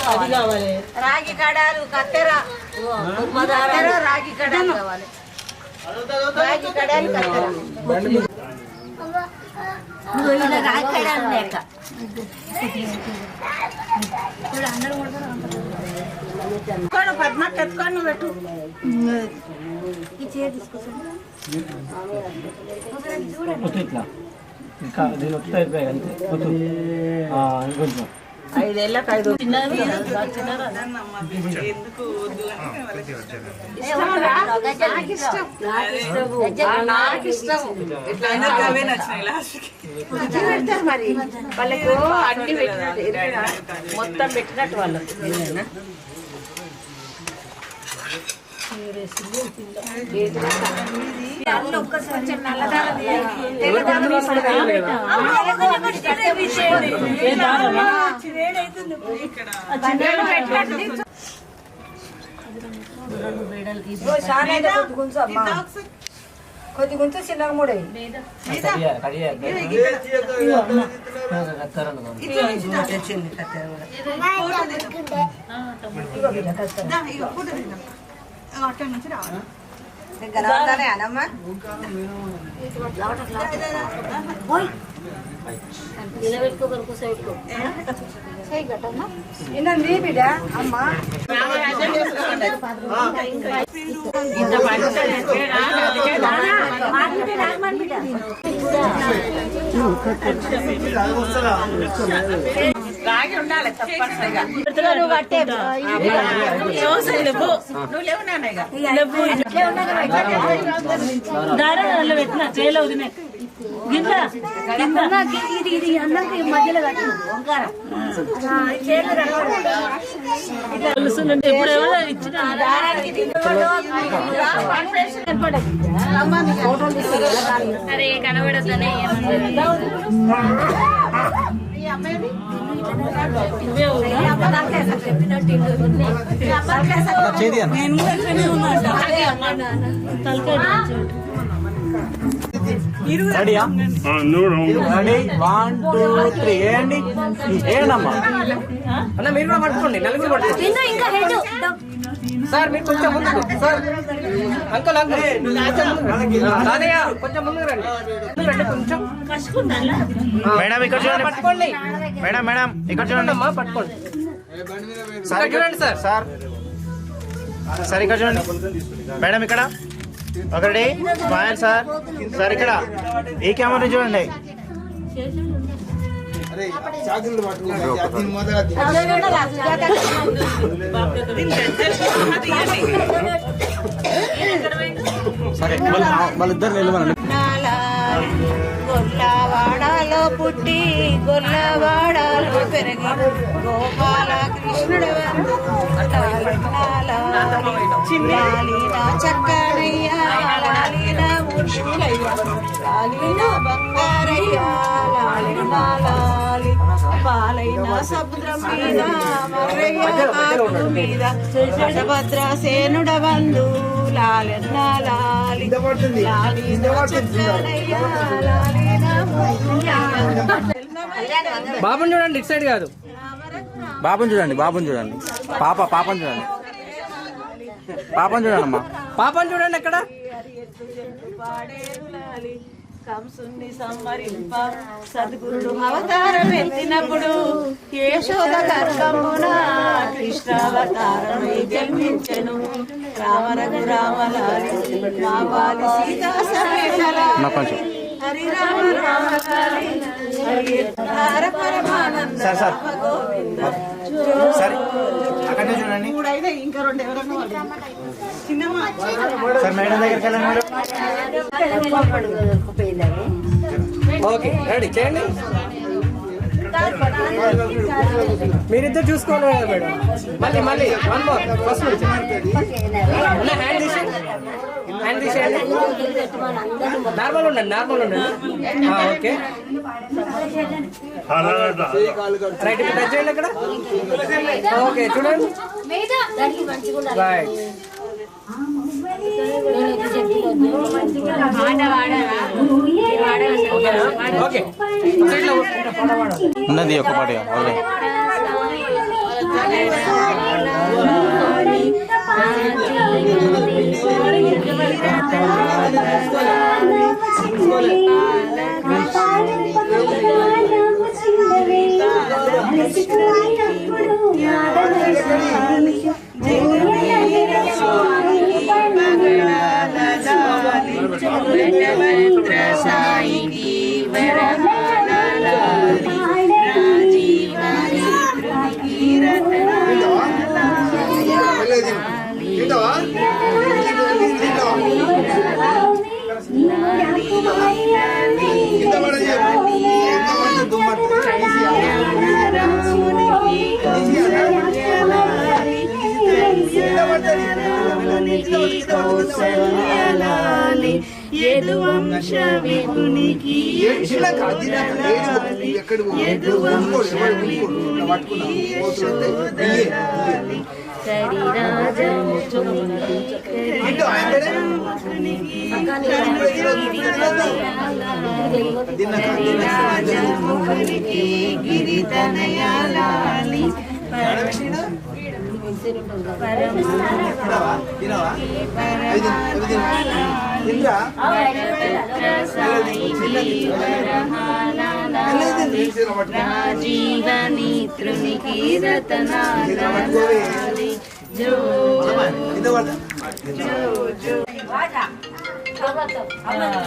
N: అది కావాలి
M: రాగి కడాలు కత్తెర రాగి కడాలు కావాలి రాగి కడాలు కత్తెర రాగి కడాలు లేక
D: పద్మాకి ఎత్తుకొని పెట్టు
G: ఇట్లా ఇంకా నేను వస్తే అయిపోయాయి అంతే ఇంకొంచెం
N: 5 ఏళ్ళకి 5
D: మరి
N: వాళ్ళకు అన్ని పెట్టినట్టు మొత్తం పెట్టినట్టు వాళ్ళకు
M: కొద్ది గుంత చిన్నగా మూడే
D: అక్కడి నుంచి రావాలి
M: అనమ్మా నిలబెట్టుకోగలకు సైడ్కో నీ బిడ్డ అమ్మా
N: రాగి ఉండాలి తప్పనిసరిగా
M: దారాలు పెట్టిన చేలో వదిన గింద ఇది అన్నంకి మధ్యలో కట్టు వంకార ఇప్పుడు ఎవరో ఇచ్చిన అరే కనబడద్దనే
A: రెడీయా? రెడీ 1 2 3 ఏండి ఏండమ్మా
G: అన్న మీరు కూడా పట్టుకోండి నలుగురు పట్టుకోండి సార్ మీరు కొంచెం ముందు సార్ అంకుల్ కొంచెం ముందు రండి కొంచెం
J: మేడం ఇక్కడ చూడండి
G: పట్టుకోండి
J: మేడం మేడం ఇక్కడ చూడండి
G: అమ్మా పట్టుకోండి
J: సార్
G: చూడండి సార్
J: సార్ సార్ ఇక్కడ చూడండి మేడం ఇక్కడ ఒకటి స్మైల్ సార్ సార్ ఇక్కడ ఈ కెమెరా చూడండి
A: సరే వాళ్ళిద్దరు నిలవనండి.
D: గొల్లవాడలో పుట్టి గొల్లవాడలో పెరిగి గోపాల కృష్ణుడు చిన్నాలిన చక్కనయ్యా లాలిన ముషులయ్యా లాలిన బంగారయ్యా లాలిన లాలి పాలైన సముద్రం మీద మర్రయ్య కాకుల మీద భద్రాసేనుడ బంధు లాలన్న లాలి లాలిన చక్కనయ్యా లాలిన
G: బాబుని చూడండి ఇటు సైడ్ కాదు
A: బాబుని చూడండి పాపని చూడండి అమ్మా
G: పాపని చూడండి ఎక్కడ
D: కంసుని సంవరింప సద్గురుడు అవతారం ఎత్తినప్పుడు యశోద గర్భమున కృష్ణావతారమై జన్మించెను రామరఘు రామలాలి రావాలి సీతా సమేతల హరి రామ రామలాలి హరి పరమానంద
J: సార్
D: గోవింద
J: సార్ అక్కడ చూడండి
D: మూడైతే ఇంకా 2 ఎవరన్నా చిన్నమ్మ
J: సార్ మేడం దగ్గరికి వెళ్ళండి
G: ఓకే రెడీ చేయండి మీరిద్దరు చూసుకోవాలి కదా మేడం. మళ్ళీ వన్ మోర్ ఫస్ట్ నుంచి హ్యాండ్ తీసేయండి. నార్మల్ ఉండండి. Okay right. ఇప్పుడు టచ్ చేయండి అక్కడ. ఓకే చూడండి. రైట్. ఓకే
B: ఉన్నది ఒక పాట ఓకే.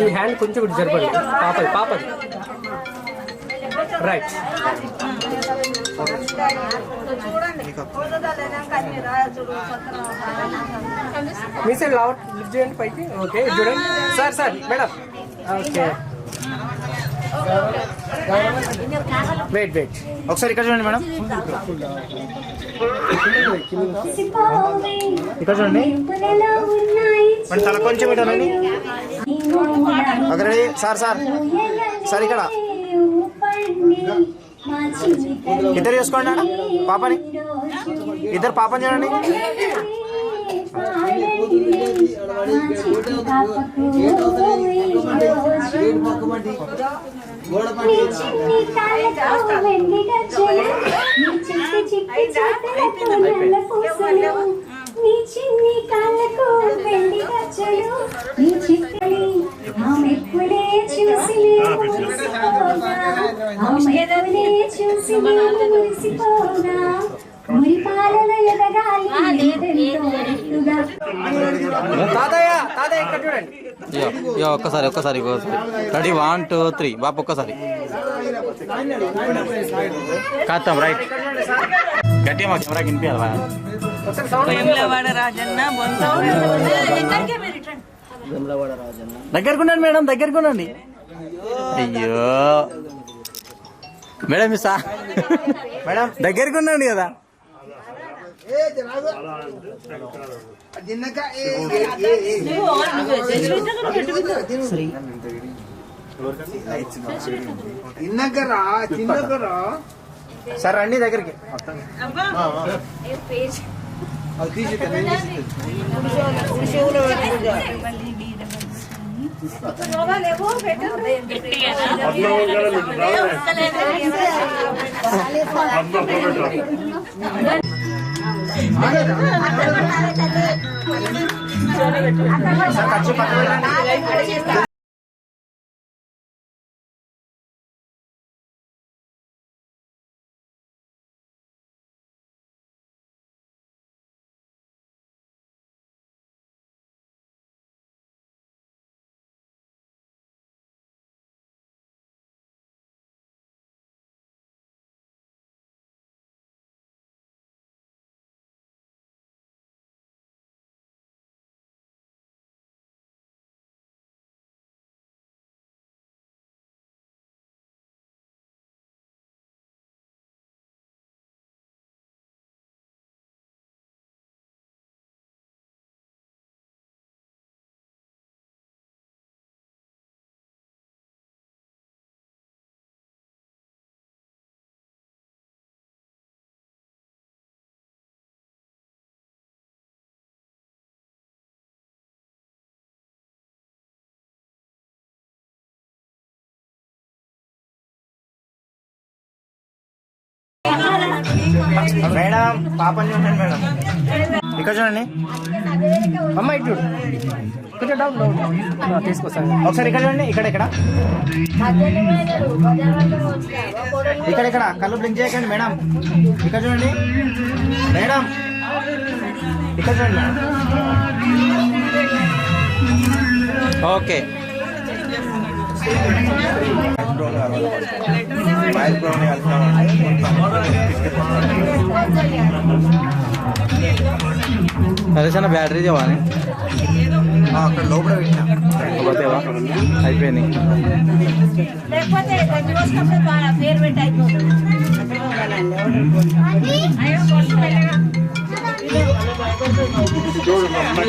G: ఈ హ్యాండ్ కొంచెం కూడా జరపండి. పాపది రైట్. మీ సైడ్ లిఫ్ట్ చేయండి పైకి. ఓకే చూడండి సార్ మేడం. ఓకే వెయిట్
J: ఒకసారి ఇక్కడ చూడండి మేడం. ఇక్కడ చూడండి మన తల కొంచెం పెట్టాలండి. ఓకే సార్ ఇక్కడ ఇద్దరు చూసుకోండి అన్న పాపని. ఇద్దరు పాపని చూడండి.
B: ఒక్కసారి రెడీ 1 2 3 బాపు ఒక్కసారి కాస్తాం రైట్. గట్టిగా మా కెమెరా వినిపించాలి. దగ్గరకుండండి మేడం, దగ్గరకుండండి. అయ్యో మేడం మేడం దగ్గరకుండండి కదా.
J: సార్ రండి దగ్గరికి. మేడం పాపని చూడండి మేడం, ఇక్కడ చూడండి.
G: అమ్మ ఇటు చూడు, కొంచెం డౌన్ డౌన్ తీసుకొస్తాను.
J: ఒకసారి ఇక్కడ చూడండి, ఇక్కడ ఇక్కడ ఇక్కడ ఇక్కడ కళ్ళు బ్లింక్ చేయకండి మేడం. ఇక్కడ చూడండి మేడం, ఇక్కడ చూడండి మేడం. ఓకే
A: కలిసిన బ్యాటరీ చెవాని
J: అక్కడ లోపల పెట్టినా
A: అయిపోయింది.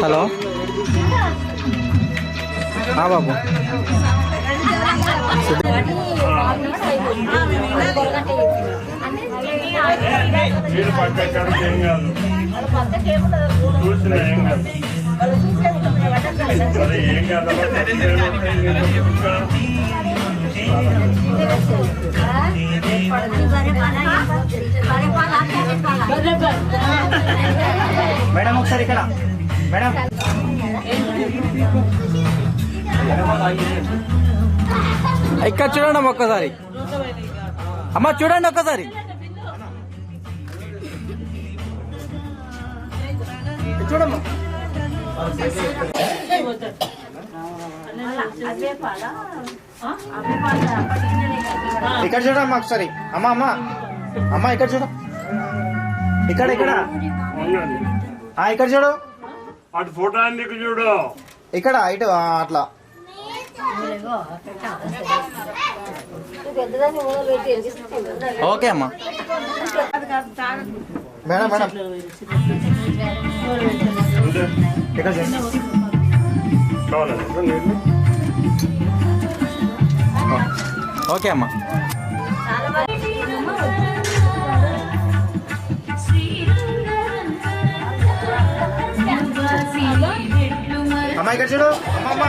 A: హలో బాబు
H: వీడు పక్కకి ఏం కాదు, చూసినా ఏం కాదు, అదే ఏం కాదు.
J: మేడం ఒకసారి ఇక్కడ మేడం.
A: ఇక్కడ చూడండి అమ్మ ఒక్కసారి, అమ్మ చూడండి ఒక్కసారి.
G: చూడమ్మా.
J: ఇక్కడ చూడమ్మా ఒకసారి. అమ్మ అమ్మ అమ్మ ఇక్కడ చూడు, ఇక్కడ ఇక్కడ ఇక్కడ చూడు,
H: అటు ఫోటో అందుకు చూడు,
J: ఇక్కడ ఇటు అట్లా.
A: ఓకే అమ్మా.
J: మేడం మేడం ఇక్కడ చూడండి.
A: ఓకే అమ్మా.
J: అమ్మ ఇక్కడ చూడు, అమ్మ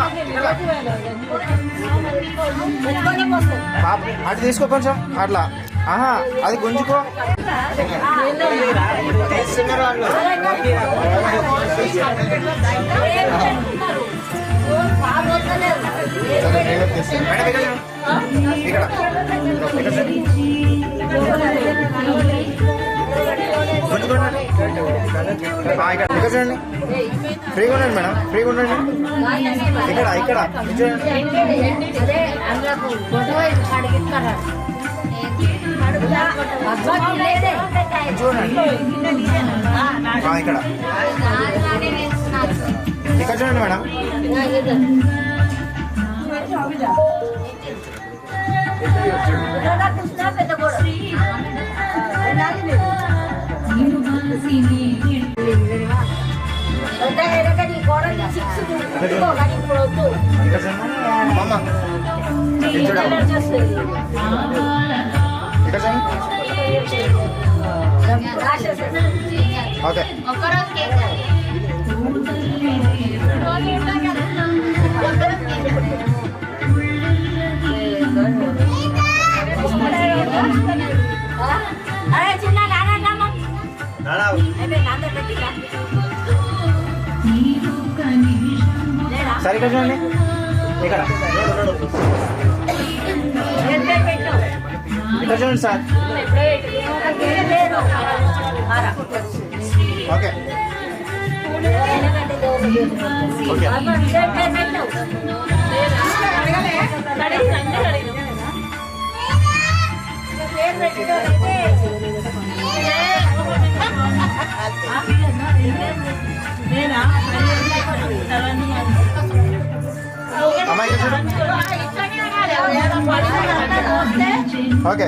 J: అటు తీసుకో కొంచెం అట్లా. ఆహా అది గుంజుకో. ఇక్కడ ఇక్కడ చూడండి, ఫ్రీగా ఉండండి మేడం, ఫ్రీగా ఉండండి. ఇక్కడ ఇక్కడ చూడండి, ఇక్కడ ఇక్కడ చూడండి మేడం. ఓకే సరే ఇక్కడ చూడండి, ఇక్కడ ఇక్కడ చూడండి సార్. ఓకే ఓకే అమ్మాయి ఓకే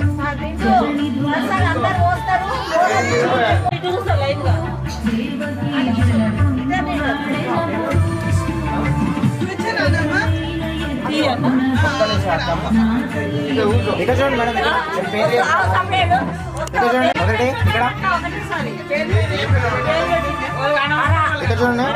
J: ఇక్కడ చూడండి మేడం, ఇక్కడ చూడండి ఒకటి ఇక్కడ ఇక్కడ చూడండి.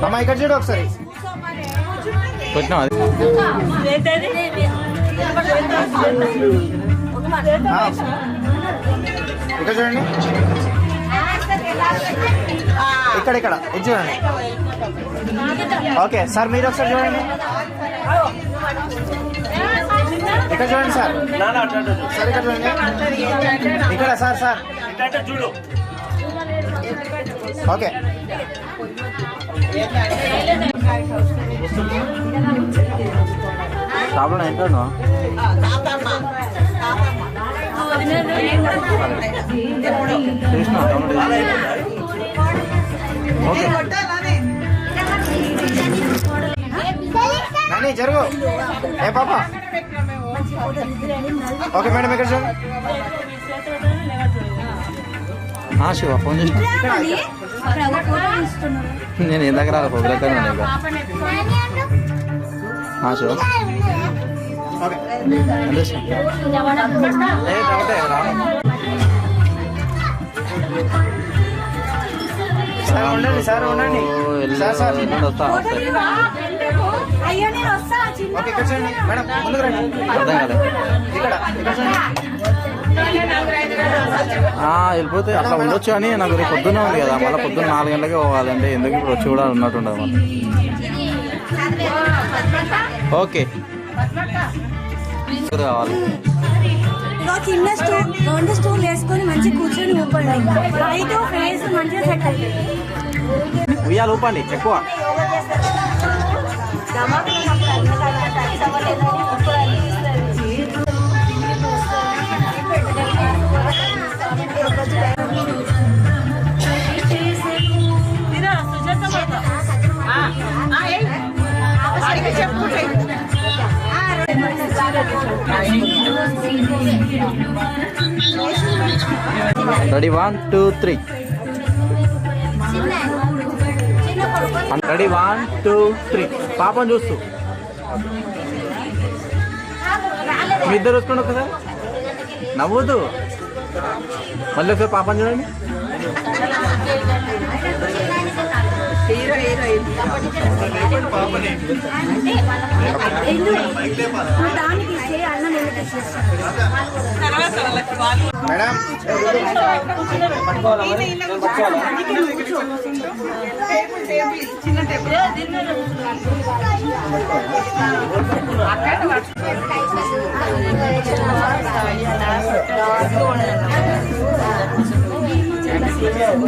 J: అమ్మా ఇక్కడ చూడు ఒకసారి.
A: వచ్చినా అది
J: ఇక్కడ చూడండి, ఇక్కడ ఇక్కడ ఇది చూడండి. ఓకే సార్ మీరు ఒకసారి చూడండి, ఇక్కడ చూడండి సార్. సార్ ఇక్కడ చూడండి, ఇక్కడ సార్ సార్ చూడు. ఓకే
A: షాప్లో ఏంటో
J: ఓకే నాని జరుగు. ఏ పాప. ఓకే మేడం ఇక్కడ చూడండి.
A: శివ ఫోన్ చేసిన నేను ఇందాక రాలే ప్రోగ్రామ్ శివ
J: ఓకే సార్ ఉండండి, సార్ ఉండండి. సార్ సార్ ఓకే ఇక్కడ చూడండి మేడం, ముందుకు రండి.
A: అర్థం కాలేదు.
J: ఇక్కడ ఇక్కడ చూడండి.
A: వెళ్ళిపోతే అట్లా ఉండొచ్చు అని నాకు రేపు పొద్దున్న ఉంది కదా, మళ్ళీ పొద్దున్న 4 గంటలకే పోవాలంటే ఎందుకు ఇప్పుడు వచ్చి కూడా ఉన్నట్టుండదు మళ్ళీ. ఓకే కావాలి.
M: చిన్న స్టూల్ 2 స్టూల్ వేసుకొని మంచిగా కూర్చొని ఊపండి. రైట్ ఫేస్ మంచిగా సెట్ అవుతుంది.
A: ఉయ్యాలు ఊపండి ఎక్కువ. రెడీ 1 2 3. రెడీ 1 2 3. పాపం చూస్తూ మీ ఇద్దరు చూసుకోండి ఒకసారి, నవ్వుతూ. మళ్ళీ ఒకసారి పాపం చూడండి.
J: మేడం
D: చిన్న టేబుల్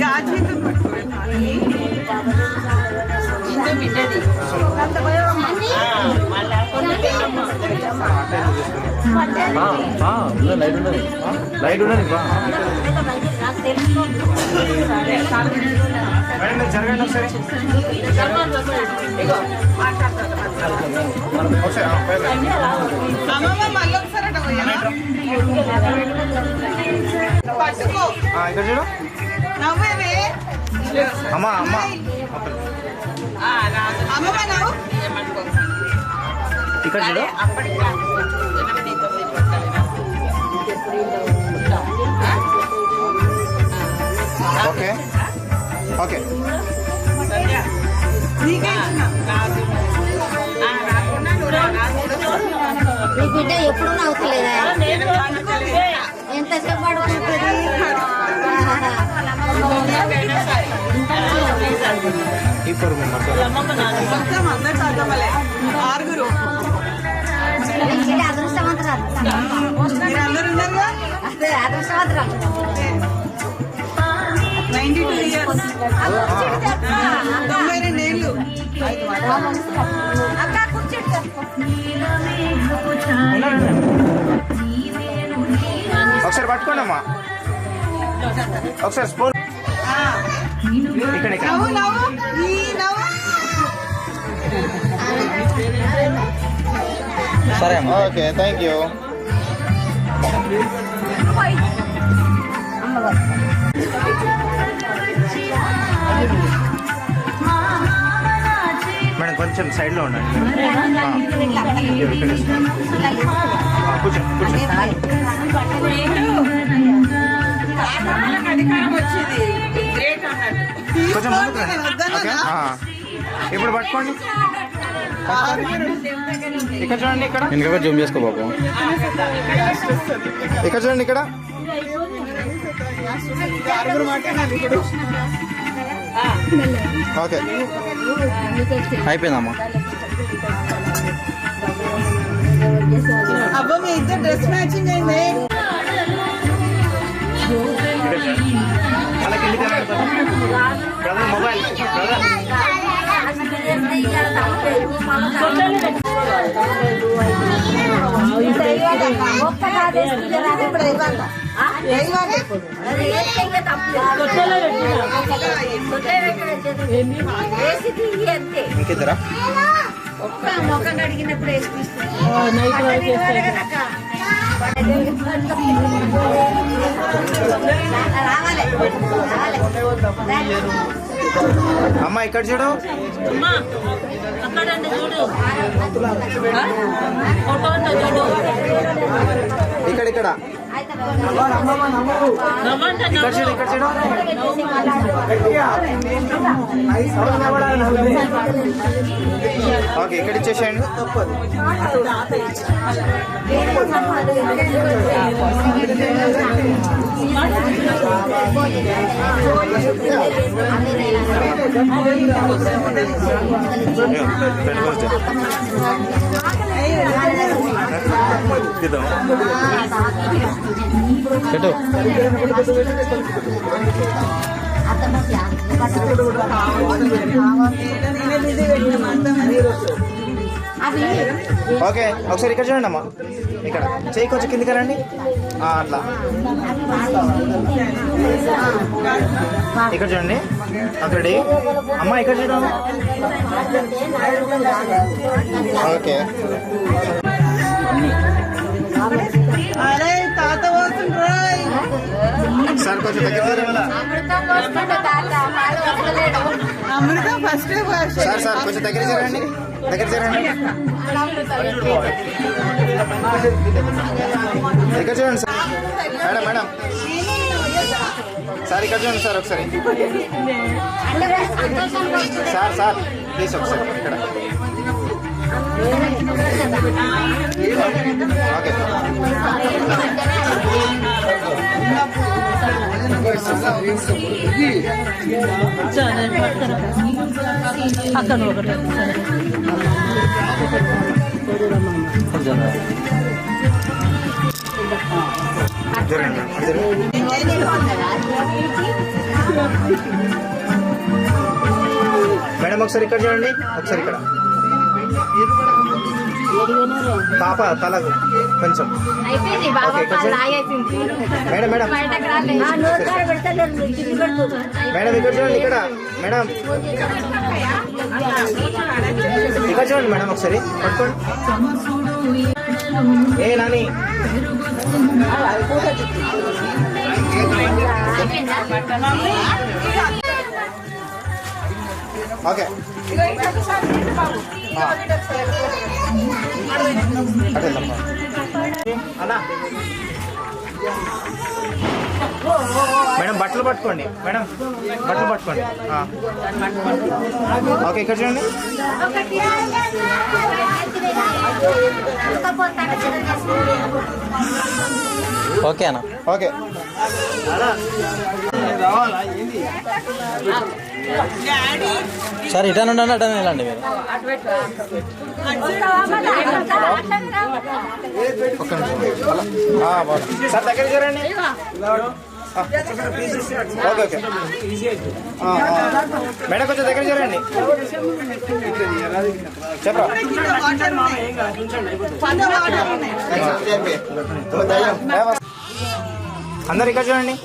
D: గాజుతో
A: లైట్ ఉండదు, లైట్ ఉండదు.
J: మేడం జరగండి ఒకసారి.
D: అమ్మమ్మ మళ్ళీ ఒకసారి పట్టుకో.
J: ఇక్కడ చూడు.
D: నవ్వేవే
J: అమ్మా అమ్మా
D: అమ్మమ్మ నవ్వు.
J: ఇక్కడ చూడు. ఓకే ఓకే
M: మీ బిడ్డ ఎప్పుడు నవ్వుతలేదా? ఎంతసేపు పడుకుంటుంది?
J: ఇప్పుడు
D: మొత్తం అందరు ఆరుగురు
M: అదృష్టవంతురాలు.
D: అందరు ఉన్నారుగా.
M: అదృష్టవంతురాలు.
D: 92 years. 92 ఏళ్ళు.
J: ఒకసారి పట్టుకోండి అమ్మా, ఒకసారి స్పూన్ ఇక్కడ ఇక్కడ.
D: నవ్వు నవ్వు ఈ నవ్వు.
J: సరే అమ్మా. Okay thank you. మేడం కొంచెం సైడ్లో ఉండండి. కూర్చో కూర్చో.
N: అధికారం వచ్చింది గ్రేట్ అన్నట్టు.
J: కొంచెం ముందుకు రండి. ఓకే ఇప్పుడు పట్టుకోండి. ఇక్కడ చూడండి, ఇక్కడ
A: ఇంకా జూమ్ చేసుకో బాబు.
J: ఇక్కడ చూడండి, ఇక్కడ ఓకే
A: అయిపోయిందమ్మా.
D: అబ్బా మీ ఇద్దరు డ్రెస్ మ్యాచింగ్ అయింది.
J: మొబైల్ ఇంకిద్దరా
M: ఒక్క మొక్కం అడిగినప్పుడు వేసి
J: అమ్మ ఇక్కడ చూడు. ఇక్కడ ఇక్కడ ఇక్కడ చూడు, ఇక్కడ చూడు. ఓకే ఇక్కడ ఇచ్చేసేయండి.
A: పెట్టు.
J: ఓకే ఒకసారి ఇక్కడ చూడండి అమ్మా. ఇక్కడ చెయ్యి కొంచెం కిందికి రండి. అట్లా ఇక్కడ చూడండి. అక్కడ అమ్మ ఇక్కడ చూడండి. ఓకే
D: అరే తాత పోతుండ్రా.
J: సార్ కొంచెం దగ్గర
D: అమృతం ఫస్ట్
J: సార్ సార్ కొంచెం దగ్గర చేరండి, దగ్గర చేరండి. ఇక్కడ చూడండి సార్. మేడం మేడం సార్ ఇక్కడ చూడండి సార్ ఒకసారి. సార్ సార్ ప్లీజ్ ఒకసారి ఇక్కడ. ఓకే
N: అక్కడ ఒకటి
J: మేడం ఒకసారి ఇక్కడ చూడండి, ఒకసారి ఇక్కడ. పాప తలకు కొంచెం మేడం మేడం మేడం ఇక్కడ చూడండి, ఇక్కడ మేడం ఇక్కడ చూడండి మేడం ఒకసారి పట్టుకోండి. ఏ నాని ఓకే అన్నా మేడం బట్టలు పట్టుకోండి, మేడం బట్టలు పట్టుకోండి. ఓకే ఇక్కడ చూడండి.
A: ఓకే అన్న.
J: ఓకే
A: సార్ ఇటన్ ఉండండి, అటన్ వెళ్ళండి మీరు.
J: ఒక్క నిమిషం సార్ దగ్గర చూడండి. ఓకే ఓకే మేడం కొంచెం దగ్గర చూడండి. చెప్పరా అందరు ఇక్కడ చూడండి.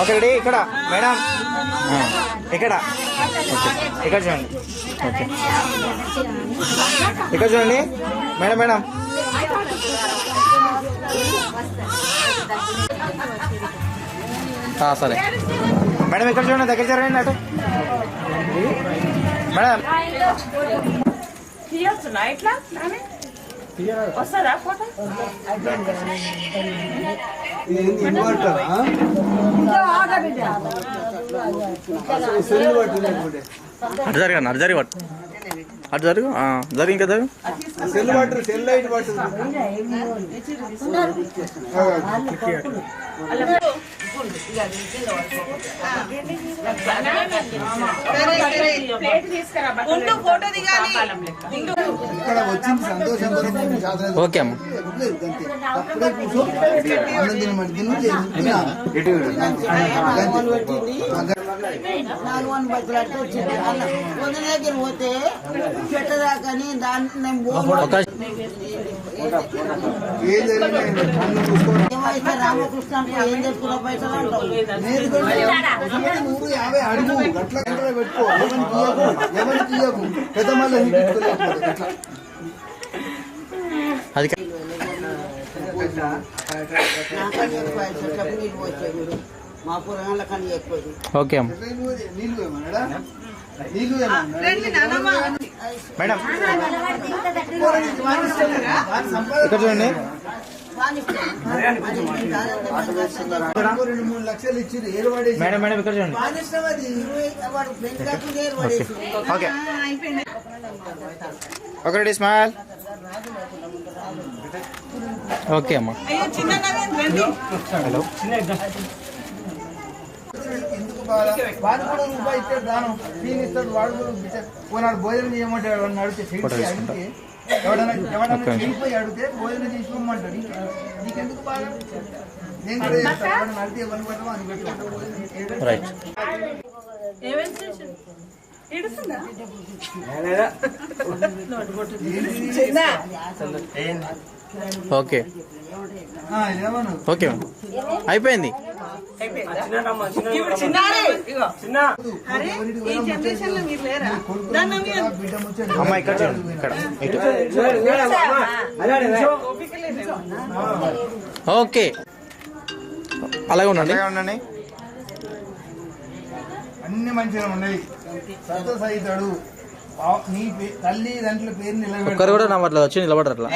J: Okay ready. ఇక్కడ మేడం ఇక్కడ ఇక్కడ చూడండి. ఇక్కడ చూడండి మేడం మేడం
A: సరే
J: మేడం ఇక్కడ చూడండి, దగ్గర జరగండి అటు. మేడం
N: వస్తుందా ఫోటో?
I: ఇన్వర్టర్
A: అటు జరగ అటు జరిగి పట్టు అటు జరుగు జరుగు ఇంకా జరుగు
I: సెల్ పట్టు సెల్ లైట్ పట్టు ఇక్కడ వచ్చింది సంతోషం
A: ఓకే అమ్మ
N: పోతే పెట్టదాకాని దాంట్లో ఏమైతే రామకృష్ణ ఏం చెప్పుకున్న పైసలు అంటావు
I: అడుగు అట్లా పెట్టుకో ఎవరు తీయకు పెద్ద మళ్ళీ
A: అది
N: నీళ్ళు వచ్చాయి మా పురాణాల కన్నా ఎక్కువ
A: ఓకే అమ్మ
J: మేడం ఇక్కడ చూడండి
I: 2-3 లక్షలు ఇచ్చింది ఏరు పడేసి
J: మేడం మేడం ఇక్కడ చూడండి okay okay ready smile
A: okay అమ్మ హలో
I: వాడు కూడా రూపాయి ఇస్తాడు దానం ఫీన్ ఇస్తాడు వాడు కూడా పోనాడు భోజనం చేయమంటాడు వాడిని అడిగితే ఎవడన్నా వెళ్ళిపోయి అడిగితే భోజనం చేసి ఇవ్వమంటాడు నీకెందుకు బాగా నేను కూడా చేస్తాను వాడిని అడిగితే ఎవరిని పెట్టమో అని పెట్టుకుంటాను
A: రైట్ ఓకే ఓకే అయిపోయింది
J: అమ్మ ఇక్కడ చూడండి ఇక్కడ ఇటు
A: ఓకే అలాగే ఉండండి
J: ఉండండి
I: అన్ని మంచిగా ఉన్నాయి సంతోష అవుతాడు నీ తల్లి దాంట్లో పేరు
A: ఒక్కరు కూడా నా అట్లా వచ్చి నిలబడరు అట్లా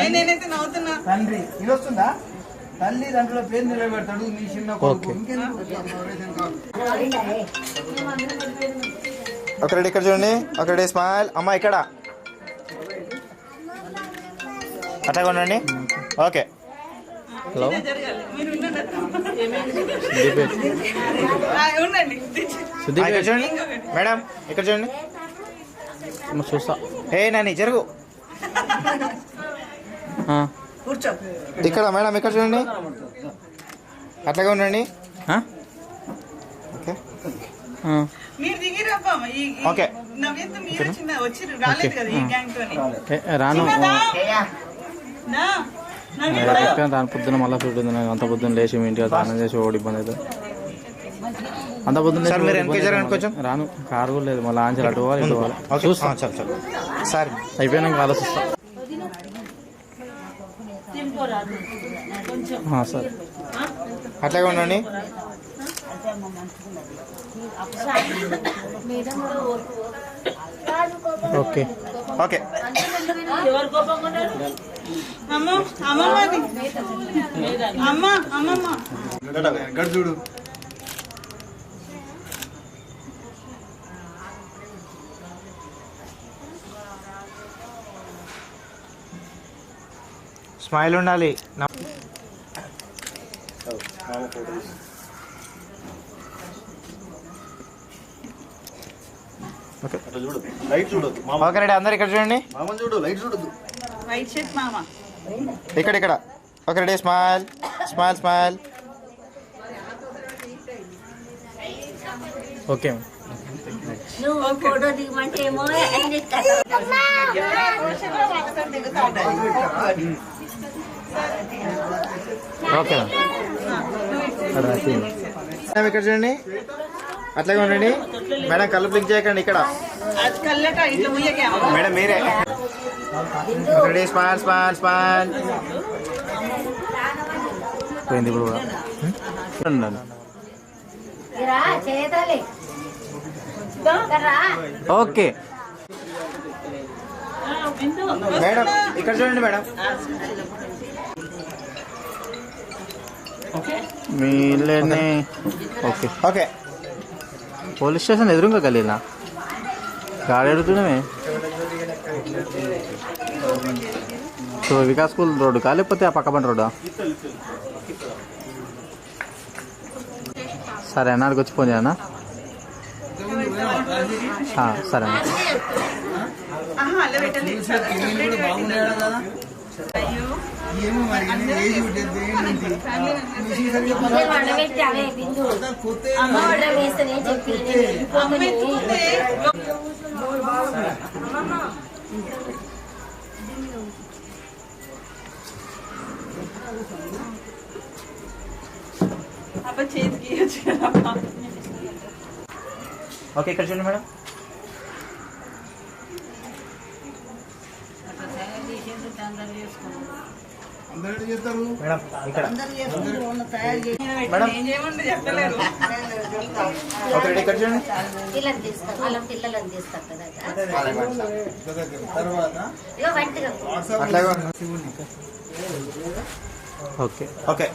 I: తండ్రి ఇది వస్తుందా తల్లి దాంట్లో పేరు నిలబెడతాడు నీ చిన్న కొడుకు
J: ఒకటి ఇక్కడ చూడండి ఒకటి స్మైల్ అమ్మ ఇక్కడ అట్లా ఉండండి ఓకే
A: హలో
J: ఇక్కడ చూడండి మేడం ఇక్కడ చూడండి
A: చూస్తా
J: ఏ నాని జరుగు ఇక్కడ మేడం ఇక్కడ చూడండి అట్లాగే ఉండండి ఓకే ఓకే
A: రాను దాని పొద్దున మళ్ళీ చూడుతుంది నాకు అంత పొద్దున్న లేచి మీ ఇంటికి స్నానం చేసి ఓడి ఇబ్బంది అవుతుంది అంత పొద్దున్న రాను కారు కూడా లేదు మళ్ళీ ఆంచలు అటు పోవాలి ఇటు పోవాలి చూస్తాను
J: సరే
A: అయిపోయినాక ఆలోచిస్తా సరే
J: అట్లాగే ఉండండి
A: ఓకే
J: ఓకే
I: చూడు
J: స్మైల్ ఉండాలి ఓకే రెడీ అందరు ఇక్కడ చూడండి ఇక్కడ ఇక్కడ okay ready smile smile smile
A: okay
M: నువ్వు ఫోటో దిగమంటే ఏమో
A: ఓకే
J: ఇక్కడ చూడండి అట్లాగే ఉండండి మేడం కళ్ళు బ్లింక్ చేయకండి ఇక్కడ మేడం మీరే రెడీ స్మైల్ స్మైల్ స్మైల్
A: పోయింది ఇప్పుడు కూడా ఓకే
J: మేడం ఇక్కడ చూడండి మేడం
A: మీలేనే ఓకే
J: ఓకే
A: పోలీస్ స్టేషన్ ఎదురుగా గలీనా గాడి అడుగుతున్నామే సో వికాస్ స్కూల్ రోడ్డు కా లేకపోతే ఆ పక్కబండి రోడ్డా సరే అన్న అడిగి వచ్చి ఫోన్ చేయనా సరే అన్న
I: ఏమో మరి ఏజ్ ఉంటుంది
J: ఓకే ఇక్కడ చూడండి మేడం
I: అందరూ చేస్తారు
J: మేడం ఇక్కడ ఓకే ఇక్కడ చూడండి
M: పిల్లలు తీస్తారు వాళ్ళ పిల్లలను తీస్తారు
J: అట్లాగే
A: ఓకే
J: ఓకే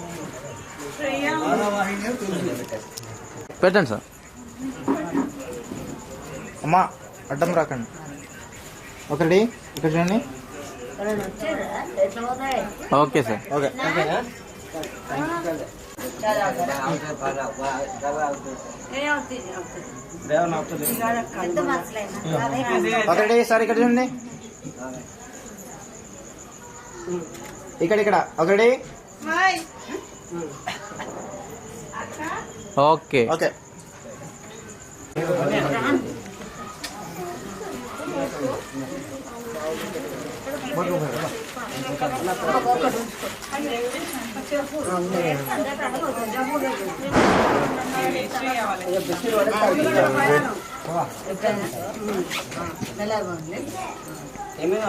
A: పెట్టండి సార్
J: అమ్మా అడ్డం రాకండి ఒకటి ఇక్కడ చూడండి
A: ఓకే సార్
J: ఓకే ఒకటి సార్ ఇక్కడ చూడండి ఇక్కడ ఒకటి
A: ఓకే
J: ఓకే
N: ఏమైనా